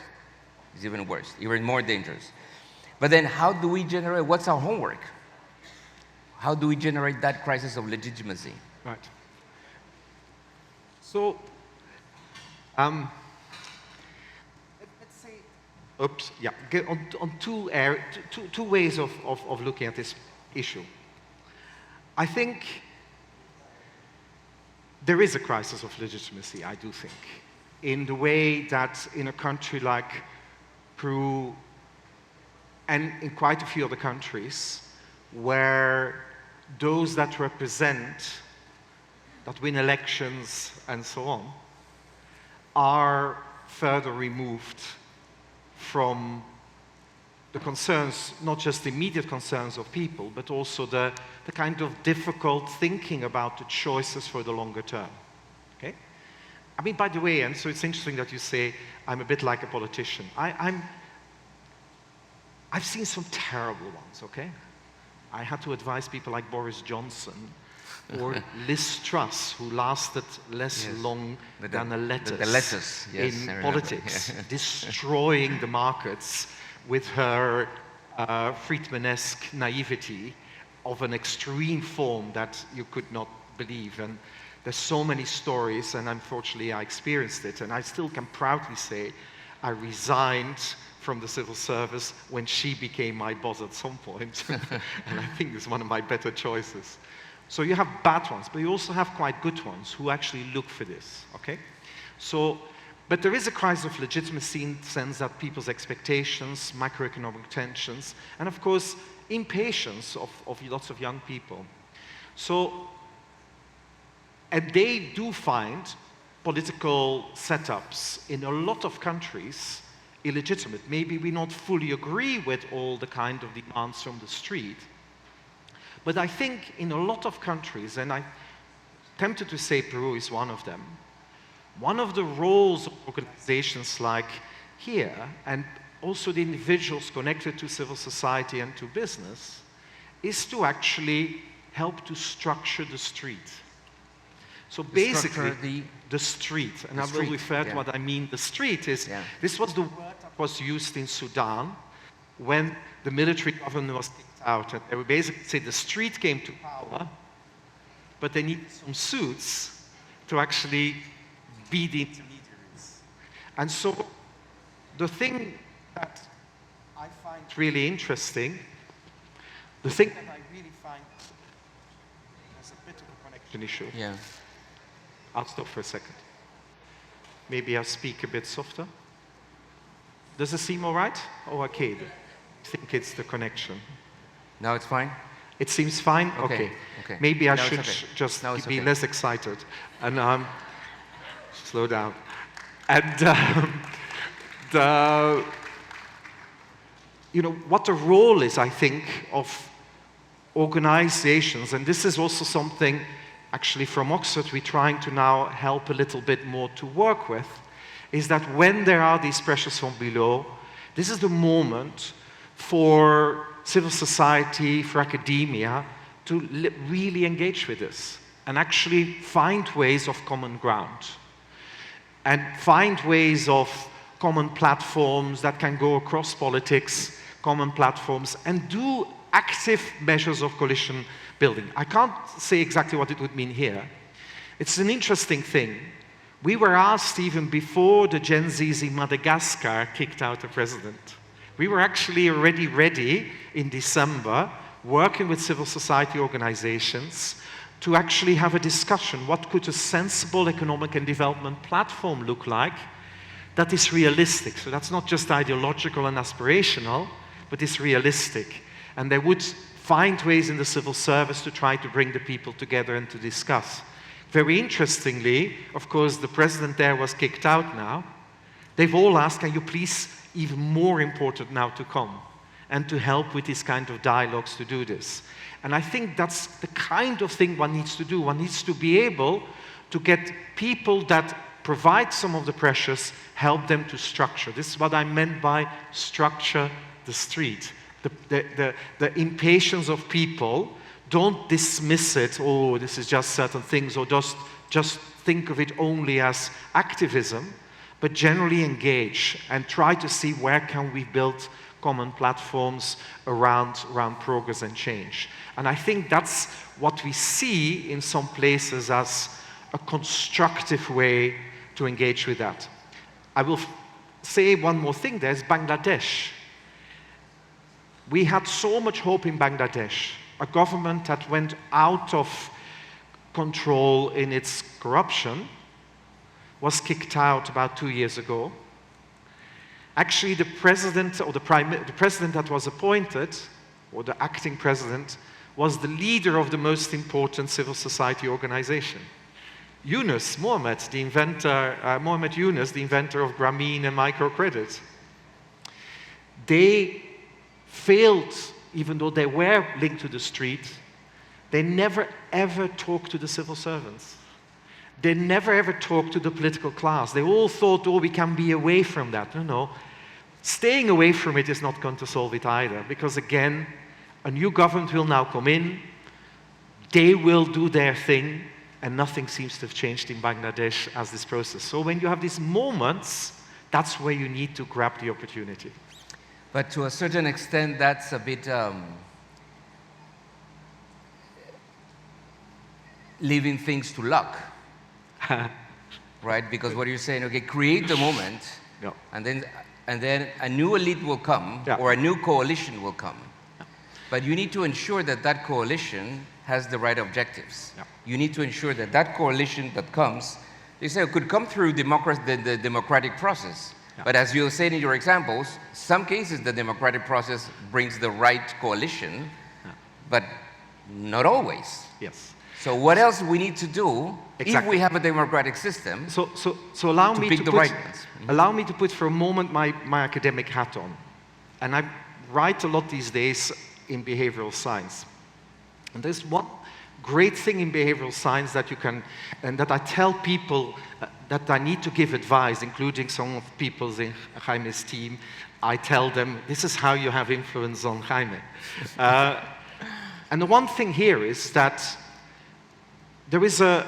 It's even worse, even more dangerous. But then how do we generate, what's our homework? How do we generate that crisis of legitimacy? Right. So, let's say, on two ways of looking at this issue. I think there is a crisis of legitimacy, I do think, in the way that in a country like Peru and in quite a few other countries where those that represent, that win elections and so on, are further removed from the concerns, not just the immediate concerns of people, but also the kind of difficult thinking about the choices for the longer term. Okay? I mean, by the way, and so it's interesting that you say I'm a bit like a politician. I've seen some terrible ones, okay? I had to advise people like Boris Johnson or Liz Truss, who lasted less long than a lettuce in politics, destroying the markets with her Friedmanesque naivety of an extreme form that you could not believe. And there's so many stories, and unfortunately I experienced it, and I still can proudly say I resigned from the civil service when she became my boss at some point. And I think it's one of my better choices. So you have bad ones, but you also have quite good ones who actually look for this, okay? So, but there is a crisis of legitimacy in the sense that people's expectations, macroeconomic tensions, and of course, impatience of lots of young people. So, and they do find political setups in a lot of countries illegitimate. Maybe we not fully agree with all the kind of demands from the street, but I think in a lot of countries, and I'm tempted to say Peru is one of them, one of the roles of organizations like here, and also the individuals connected to civil society and to business, is to actually help to structure the street. So basically, the street, and I will refer to what I mean. The street is, this was the word that was used in Sudan when the military government was kicked out. And they would basically say the street came to power, but they needed some suits to actually be the intermediaries. And so the thing that I find really interesting, the thing that I really find there's a bit of a connection issue. Yeah. I'll stop for a second. Maybe I'll speak a bit softer. Does it seem all right? Oh, okay. I think it's the connection. Now it's fine? It seems fine? Okay. Maybe I should just be less excited and slow down. And you know, what the role is, I think, of organizations, and this is also something actually from Oxford we're trying to now help a little bit more to work with, is that when there are these pressures from below, this is the moment for civil society, for academia, to really engage with this and actually find ways of common ground and find ways of common platforms that can go across politics, common platforms, and do active measures of coalition building. I can't say exactly what it would mean here. It's an interesting thing. We were asked even before the Gen Zs in Madagascar kicked out the president. We were actually already ready in December, working with civil society organizations to actually have a discussion. What could a sensible economic and development platform look like that is realistic? So that's not just ideological and aspirational, but is realistic. And they would find ways in the civil service to try to bring the people together and to discuss. Very interestingly, of course, the president there was kicked out now. They've all asked, can you please, even more important now, to come and to help with these kind of dialogues to do this. And I think that's the kind of thing one needs to do. One needs to be able to get people that provide some of the pressures, help them to structure. This is what I meant by structure the street. The impatience of people, don't dismiss it, oh, this is just certain things, or just think of it only as activism, but generally engage and try to see where can we build common platforms around progress and change. And I think that's what we see in some places as a constructive way to engage with that. I will say one more thing, there's Bangladesh. We had so much hope in Bangladesh, a government that went out of control in its corruption, was kicked out about 2 years ago. Actually, the president or the president that was appointed, or the acting president, was the leader of the most important civil society organization. Yunus, Mohammed, the inventor, Mohammed Yunus, the inventor of Grameen and microcredit. They failed, even though they were linked to the street, they never ever talked to the civil servants. They never ever talked to the political class. They all thought, oh, we can be away from that. No. Staying away from it is not going to solve it either, because again, a new government will now come in, they will do their thing, and nothing seems to have changed in Bangladesh as this process. So when you have these moments, that's where you need to grab the opportunity. But to a certain extent, that's a bit leaving things to luck, right? Because what you're saying, okay, create the moment, yeah. and then a new elite will come, yeah. or a new coalition will come. Yeah. But you need to ensure that that coalition has the right objectives. Yeah. You need to ensure that that coalition that comes, you say, it could come through the democratic process. Yeah. But as you said in your examples, some cases the democratic process brings the right coalition, yeah. but not always. Yes. So what else we need to do exactly. if we have a democratic system so allow to me pick to the put, right ones? Mm-hmm. Allow me to put for a moment my academic hat on. And I write a lot these days in behavioral science. And there's one great thing in behavioral science that you can, and that I tell people that I need to give advice, including some of the people in Jaime's team. I tell them, this is how you have influence on Jaime. And the one thing here is that there's a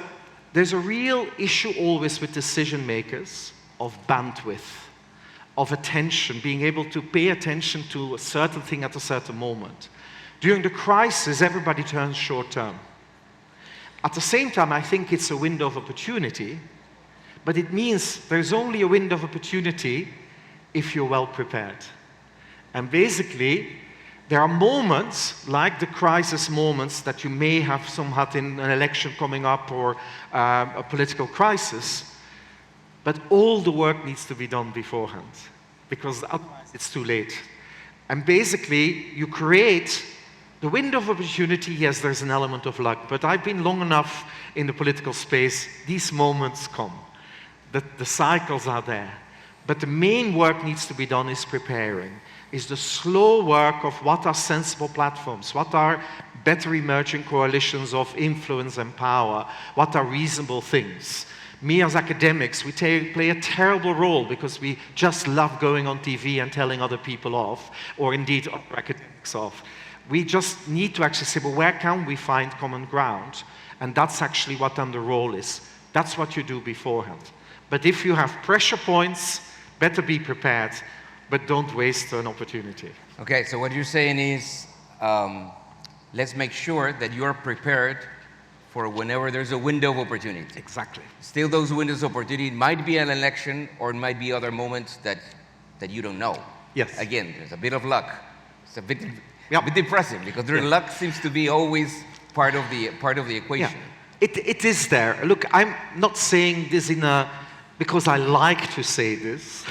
real issue always with decision makers of bandwidth, of attention, being able to pay attention to a certain thing at a certain moment. During the crisis, everybody turns short term. At the same time, I think it's a window of opportunity, but it means there's only a window of opportunity if you're well prepared. And basically, there are moments, like the crisis moments that you may have somehow in an election coming up or a political crisis, but all the work needs to be done beforehand, because otherwise it's too late. And basically, you create the window of opportunity. Yes, there's an element of luck, but I've been long enough in the political space, these moments come. The cycles are there. But the main work needs to be done is preparing, is the slow work of what are sensible platforms, what are better emerging coalitions of influence and power, what are reasonable things. Me as academics, we play a terrible role because we just love going on TV and telling other people off, or indeed other academics off. We just need to actually say, well, where can we find common ground? And that's actually what then the role is. That's what you do beforehand. But if you have pressure points, better be prepared, but don't waste an opportunity. Okay, so what you're saying is, let's make sure that you're prepared for whenever there's a window of opportunity. Exactly. Still, those windows of opportunity might be an election, or it might be other moments that you don't know. Yes. Again, there's a bit of luck. It's a bit Yep. depressing, because luck seems to be always part of the equation. Yeah. It is there. Look, I'm not saying this because I like to say this.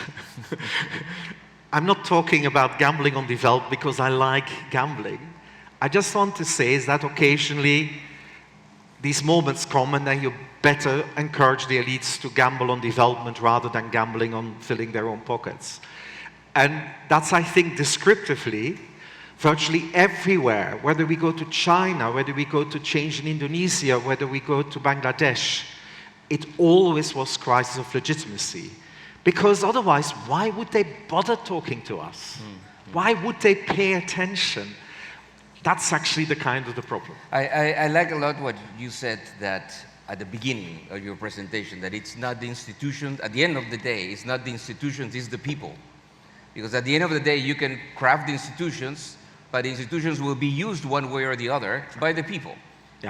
I'm not talking about gambling on development because I like gambling. I just want to say is that occasionally these moments come and then you better encourage the elites to gamble on development rather than gambling on filling their own pockets. And that's, I think, descriptively, virtually everywhere, whether we go to China, whether we go to change in Indonesia, whether we go to Bangladesh, it always was crisis of legitimacy. Because otherwise, why would they bother talking to us? Why would they pay attention? That's actually the kind of the problem. I like a lot what you said that at the beginning of your presentation, that it's not the institutions, at the end of the day, it's not the institutions, it's the people. Because at the end of the day, you can craft the institutions, but the institutions will be used one way or the other by the people,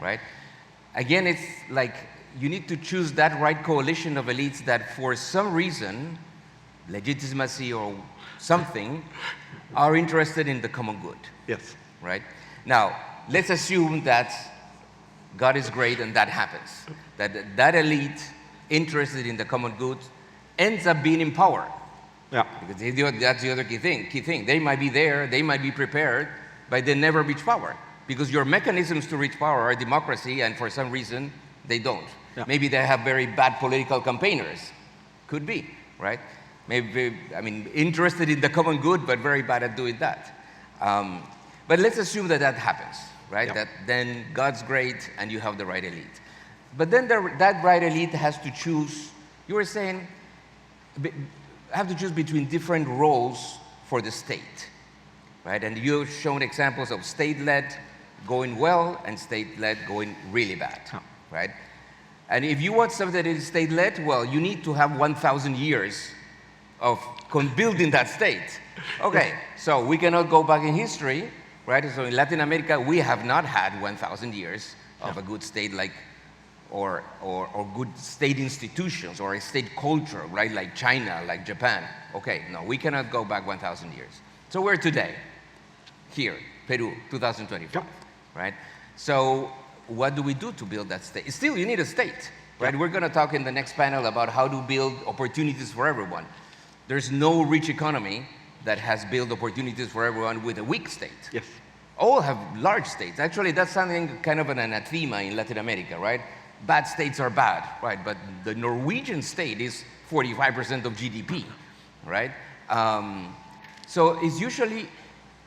right? Again, it's like you need to choose that right coalition of elites that for some reason, legitimacy or something, are interested in the common good. Yes. Right? Now, let's assume that God is great and that happens. That elite interested in the common good ends up being in power. Yeah. Because that's the other key thing. They might be there, they might be prepared, but they never reach power. Because your mechanisms to reach power are democracy, and for some reason, they don't. Yeah. Maybe they have very bad political campaigners. Could be, right? Maybe, I mean, interested in the common good, but very bad at doing that. But let's assume that happens, right? Yeah. That then God's great and you have the right elite. But then that right elite has to choose, you were saying, have to choose between different roles for the state, right? And you've shown examples of state-led going well and state-led going really bad, right? And if you want something that is state-led, well, you need to have 1,000 years of building that state. Okay, so we cannot go back in history, right? So in Latin America, we have not had 1,000 years of a good state or good state institutions or a state culture, right? Like China, like Japan. Okay, no, we cannot go back 1,000 years. So we're today, here, Peru, 2025, right? So what do we do to build that state? Still, you need a state, right? We're gonna talk in the next panel about how to build opportunities for everyone. There's no rich economy that has built opportunities for everyone with a weak state. Yes. All have large states. Actually, that's something kind of an anathema in Latin America, right? Bad states are bad, right? But the Norwegian state is 45% of GDP, right? So it's usually,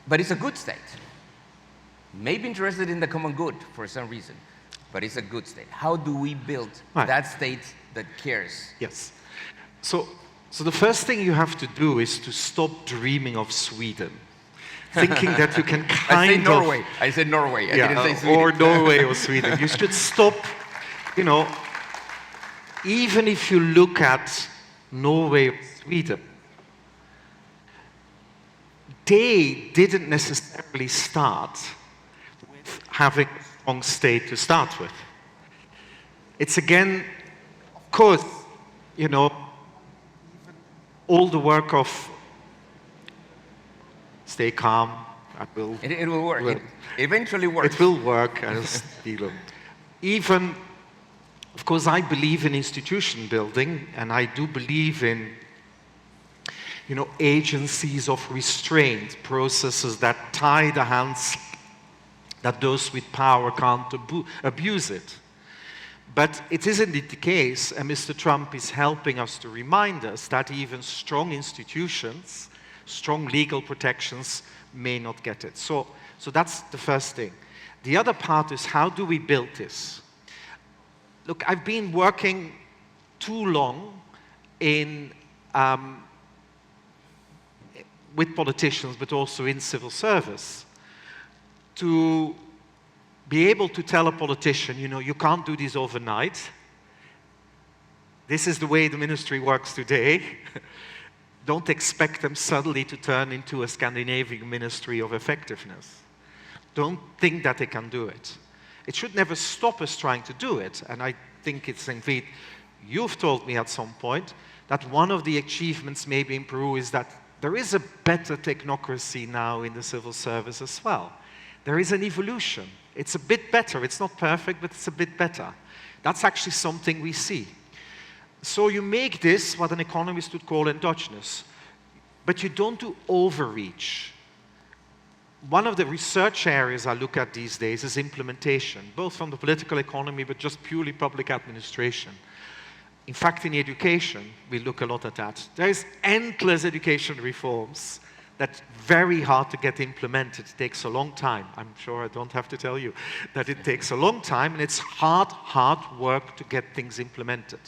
but it's a good state. Maybe interested in the common good for some reason, but it's a good state. How do we build that state that cares? Yes. So the first thing you have to do is to stop dreaming of Sweden. Thinking that you can I said Norway. I didn't say Sweden. Or Norway or Sweden. You should stop, you know, even if you look at Norway or Sweden, they didn't necessarily start with having a strong state to start with. It's again, of course, you know, all the work of stay calm, it will work. It eventually works. It will work as even, of course, I believe in institution building, and I do believe in, you know, agencies of restraint, processes that tie the hands, that those with power can't abuse it. But it is indeed the case, and Mr. Trump is helping us to remind us that even strong institutions, strong legal protections may not get it. So that's the first thing. The other part is, how do we build this? Look, I've been working too long with politicians, but also in civil service, to be able to tell a politician, you know, you can't do this overnight. This is the way the ministry works today. Don't expect them suddenly to turn into a Scandinavian ministry of effectiveness. Don't think that they can do it. It should never stop us trying to do it. And I think it's indeed, you've told me at some point that one of the achievements maybe in Peru is that there is a better technocracy now in the civil service as well. There is an evolution. It's a bit better. It's not perfect, but it's a bit better. That's actually something we see. So you make this what an economist would call endogenous, but you don't do overreach. one of the research areas I look at these days is implementation, both from the political economy, but just purely public administration. In fact, in education, we look a lot at that. There is endless education reforms that's very hard to get implemented. It takes a long time. I'm sure I don't have to tell you that it takes a long time, and it's hard work to get things implemented.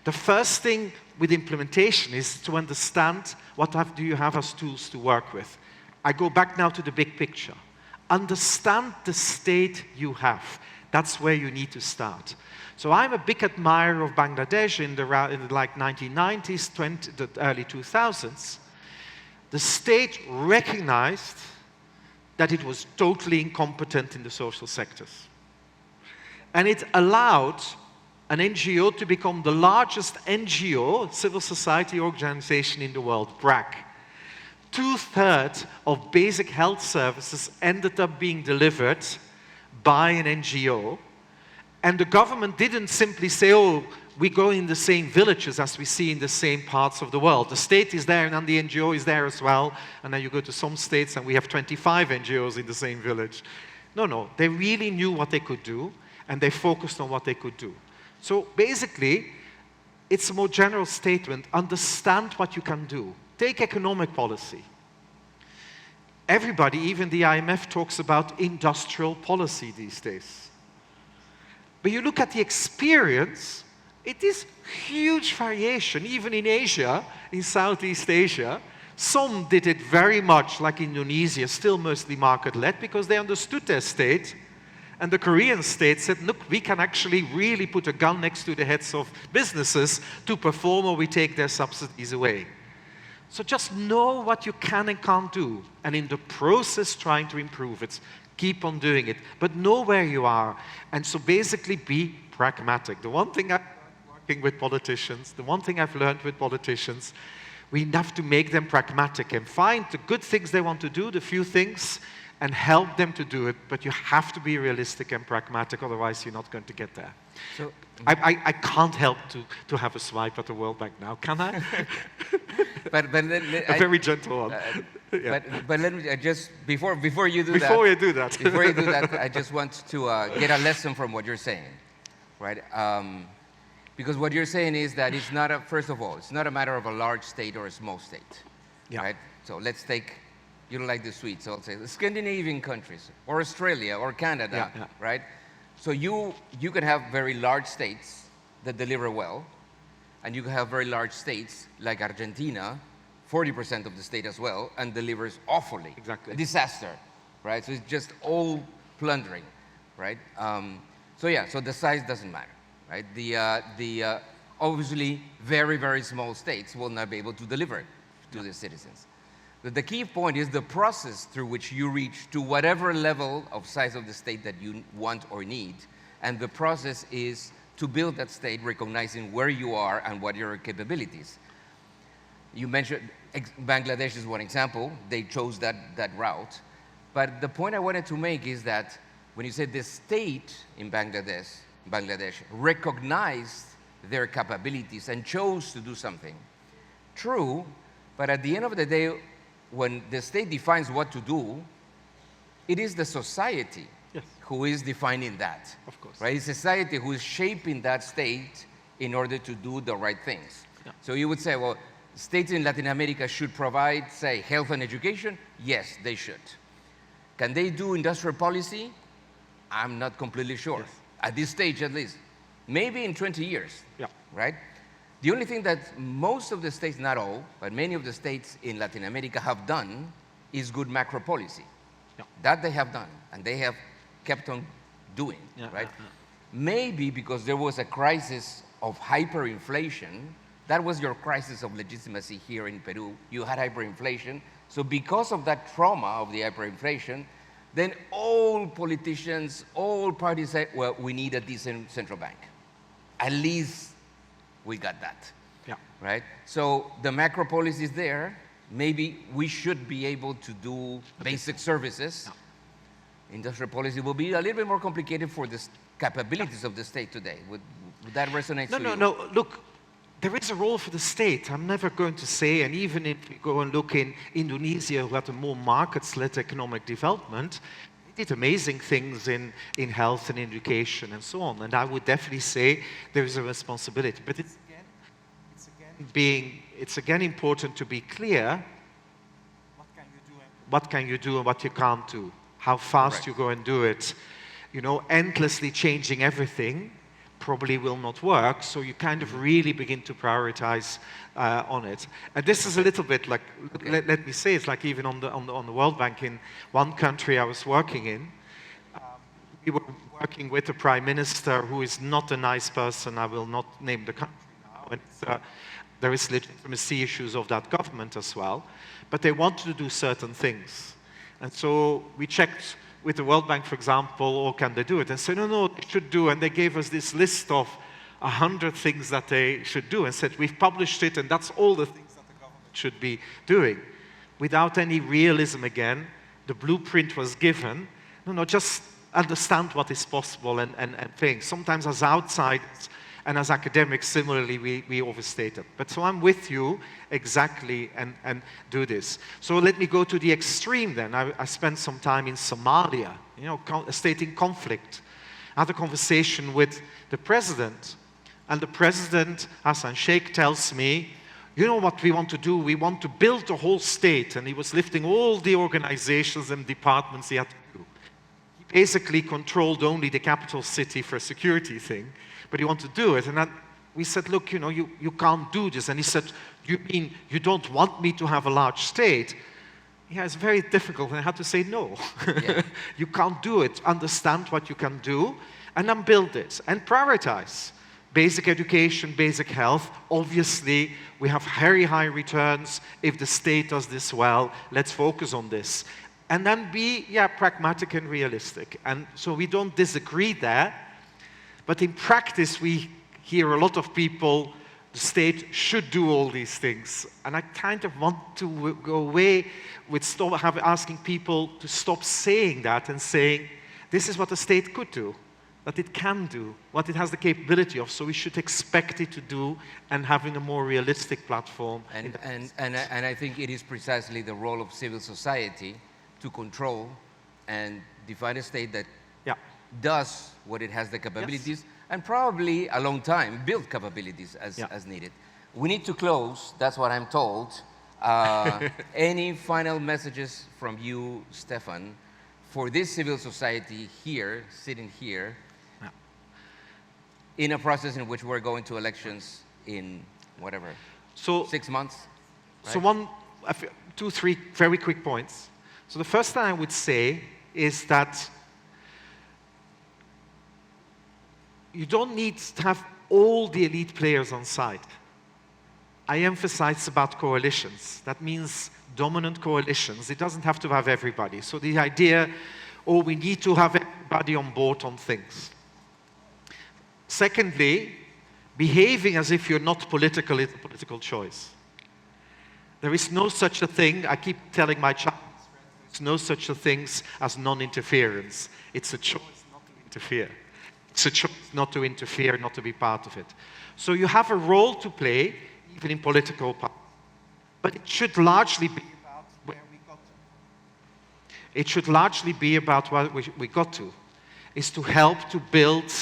The first thing with implementation is to understand what do you have as tools to work with. I go back now to the big picture. Understand the state you have. That's where you need to start. So I'm a big admirer of Bangladesh in the like 1990s, the early 2000s. The state recognized that it was totally incompetent in the social sectors. And it allowed an NGO to become the largest NGO, civil society organization in the world, BRAC. 2/3 of basic health services ended up being delivered by an NGO. And the government didn't simply say, oh, we go in the same villages as we see in the same parts of the world. The state is there and then the NGO is there as well. And then you go to some states and we have 25 NGOs in the same village. No, they really knew what they could do and they focused on what they could do. So basically, it's a more general statement. Understand what you can do. Take economic policy. Everybody, even the IMF, talks about industrial policy these days. But you look at the experience, it is huge variation, even in Asia, in Southeast Asia. Some did it very much like Indonesia, still mostly market-led, because they understood their state. And the Korean state said, look, we can actually really put a gun next to the heads of businesses to perform, or we take their subsidies away. So just know what you can and can't do, and in the process trying to improve it. Keep on doing it, but know where you are. And so basically be pragmatic. The one thing I've learned working with politicians, we have to make them pragmatic and find the good things they want to do, the few things, and help them to do it. But you have to be realistic and pragmatic, otherwise you're not going to get there. So I can't help to have a swipe at the World Bank now, can I? but a very gentle one. Yeah. But let me just, before you do before you do that, I just want to get a lesson from what you're saying, right? Because what you're saying is that it's not first of all, it's not a matter of a large state or a small state, right? So let's take, you don't like the Swedes, so I'll say the Scandinavian countries, or Australia, or Canada, right? So you can have very large states that deliver well, and you can have very large states like Argentina, 40% of the state as well, and delivers awfully. Exactly. A disaster, right? So it's just all plundering, right? So the size doesn't matter, right? The obviously very, very small states will not be able to deliver to their citizens. But the key point is the process through which you reach to whatever level of size of the state that you want or need, and the process is to build that state recognizing where you are and what are your capabilities. You mentioned Bangladesh is one example. They chose that route. But the point I wanted to make is that when you said the state in Bangladesh recognized their capabilities and chose to do something. True, but at the end of the day, when the state defines what to do, it is the society who is defining that. Of course. Right? It's society who is shaping that state in order to do the right things. Yeah. So you would say, well, states in Latin America should provide, say, health and education? Yes, they should. Can they do industrial policy? I'm not completely sure. Yes. At this stage, at least. Maybe in 20 years, right? The only thing that most of the states, not all, but many of the states in Latin America have done is good macro policy. That they have done, and they have kept on doing, right? Maybe because there was a crisis of hyperinflation. That was your crisis of legitimacy here in Peru. You had hyperinflation. So because of that trauma of the hyperinflation, then all politicians, all parties say, well, we need a decent central bank. At least we got that, right? So the macro policy is there. Maybe we should be able to do basic services. Industrial policy will be a little bit more complicated for the capabilities of the state today. Would that resonate to you? No. Look, there is a role for the state. I'm never going to say, and even if we go and look in Indonesia, who had a more markets-led economic development, they did amazing things in health and education and so on. And I would definitely say there is a responsibility. But it's again important to be clear. What can you do and what you can't do? How fast you go and do it. You know, endlessly changing everything probably will not work, so you kind of really begin to prioritize on it. And this is a little bit like, let me say, it's like even on the World Bank, in one country I was working in, we were working with a prime minister who is not a nice person. I will not name the country now. And there is legitimacy issues of that government as well, but they wanted to do certain things. And so we checked with the World Bank, for example, or can they do it? And said, no, they should do. And they gave us this list of 100 things that they should do and said, we've published it, and that's all the things that the government should be doing. Without any realism again, the blueprint was given. No, just understand what is possible and things. Sometimes as outsiders and as academics, similarly, we overstate it. But so I'm with you exactly and do this. So let me go to the extreme then. I spent some time in Somalia, you know, a state in conflict. I had a conversation with the president. And the president, Hassan Sheikh, tells me, you know what we want to do? We want to build a whole state. And he was lifting all the organizations and departments he had to do. He basically controlled only the capital city for a security thing. But he wanted to do it. And then we said, look, you know, you can't do this. And he said, you mean you don't want me to have a large state? Yeah, it's very difficult. And I had to say, no. Yeah. You can't do it. Understand what you can do, and then build it. And prioritize. Basic education, basic health. Obviously, we have very high returns. If the state does this well, let's focus on this. And then be, pragmatic and realistic. And so we don't disagree there. But in practice, we hear a lot of people, the state should do all these things. And I kind of want to go away with asking people to stop saying that and saying, this is what the state could do, that it can do, what it has the capability of. So we should expect it to do, and having a more realistic platform. And I think it is precisely the role of civil society to control and define a state that does what it has the capabilities, and probably a long time build capabilities as needed. We need to close, that's what I'm told. Any final messages from you, Stefan, for this civil society here, sitting here, in a process in which we're going to elections in whatever, 6 months? Right? So two, three very quick points. So the first thing I would say is that you don't need to have all the elite players on side. I emphasize about coalitions. That means dominant coalitions. It doesn't have to have everybody. So the idea, we need to have everybody on board on things. Secondly, behaving as if you're not political is a political choice. There is no such a thing, I keep telling my child, there's no such a thing as non-interference. It's a choice not to interfere. It's a choice not to interfere, not to be part of it. So you have a role to play, even in political power. But it should largely be about where we got to. It should largely be about what we got to, is to help to build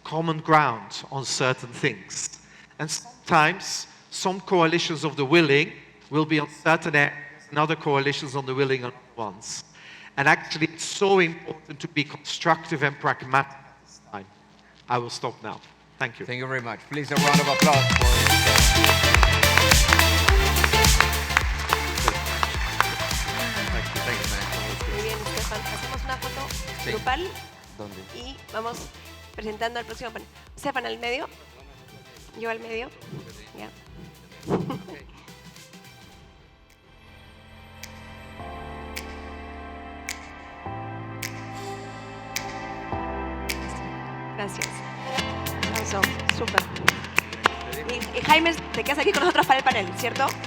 common ground on certain things. And sometimes, some coalitions of the willing will be on certain areas, and other coalitions on the willing on ones. And actually, it's so important to be constructive and pragmatic. I will stop now. Thank you. Thank you very much. Please, a round of applause for Thank you, muy bien, Stefan. Hacemos una foto grupal. ¿Dónde? Y vamos presentando al próximo panel. Stefan al medio. Yo al medio. Ya. Gracias. Aplauso. Súper. Y Jaime, te quedas aquí con nosotros para el panel, ¿cierto?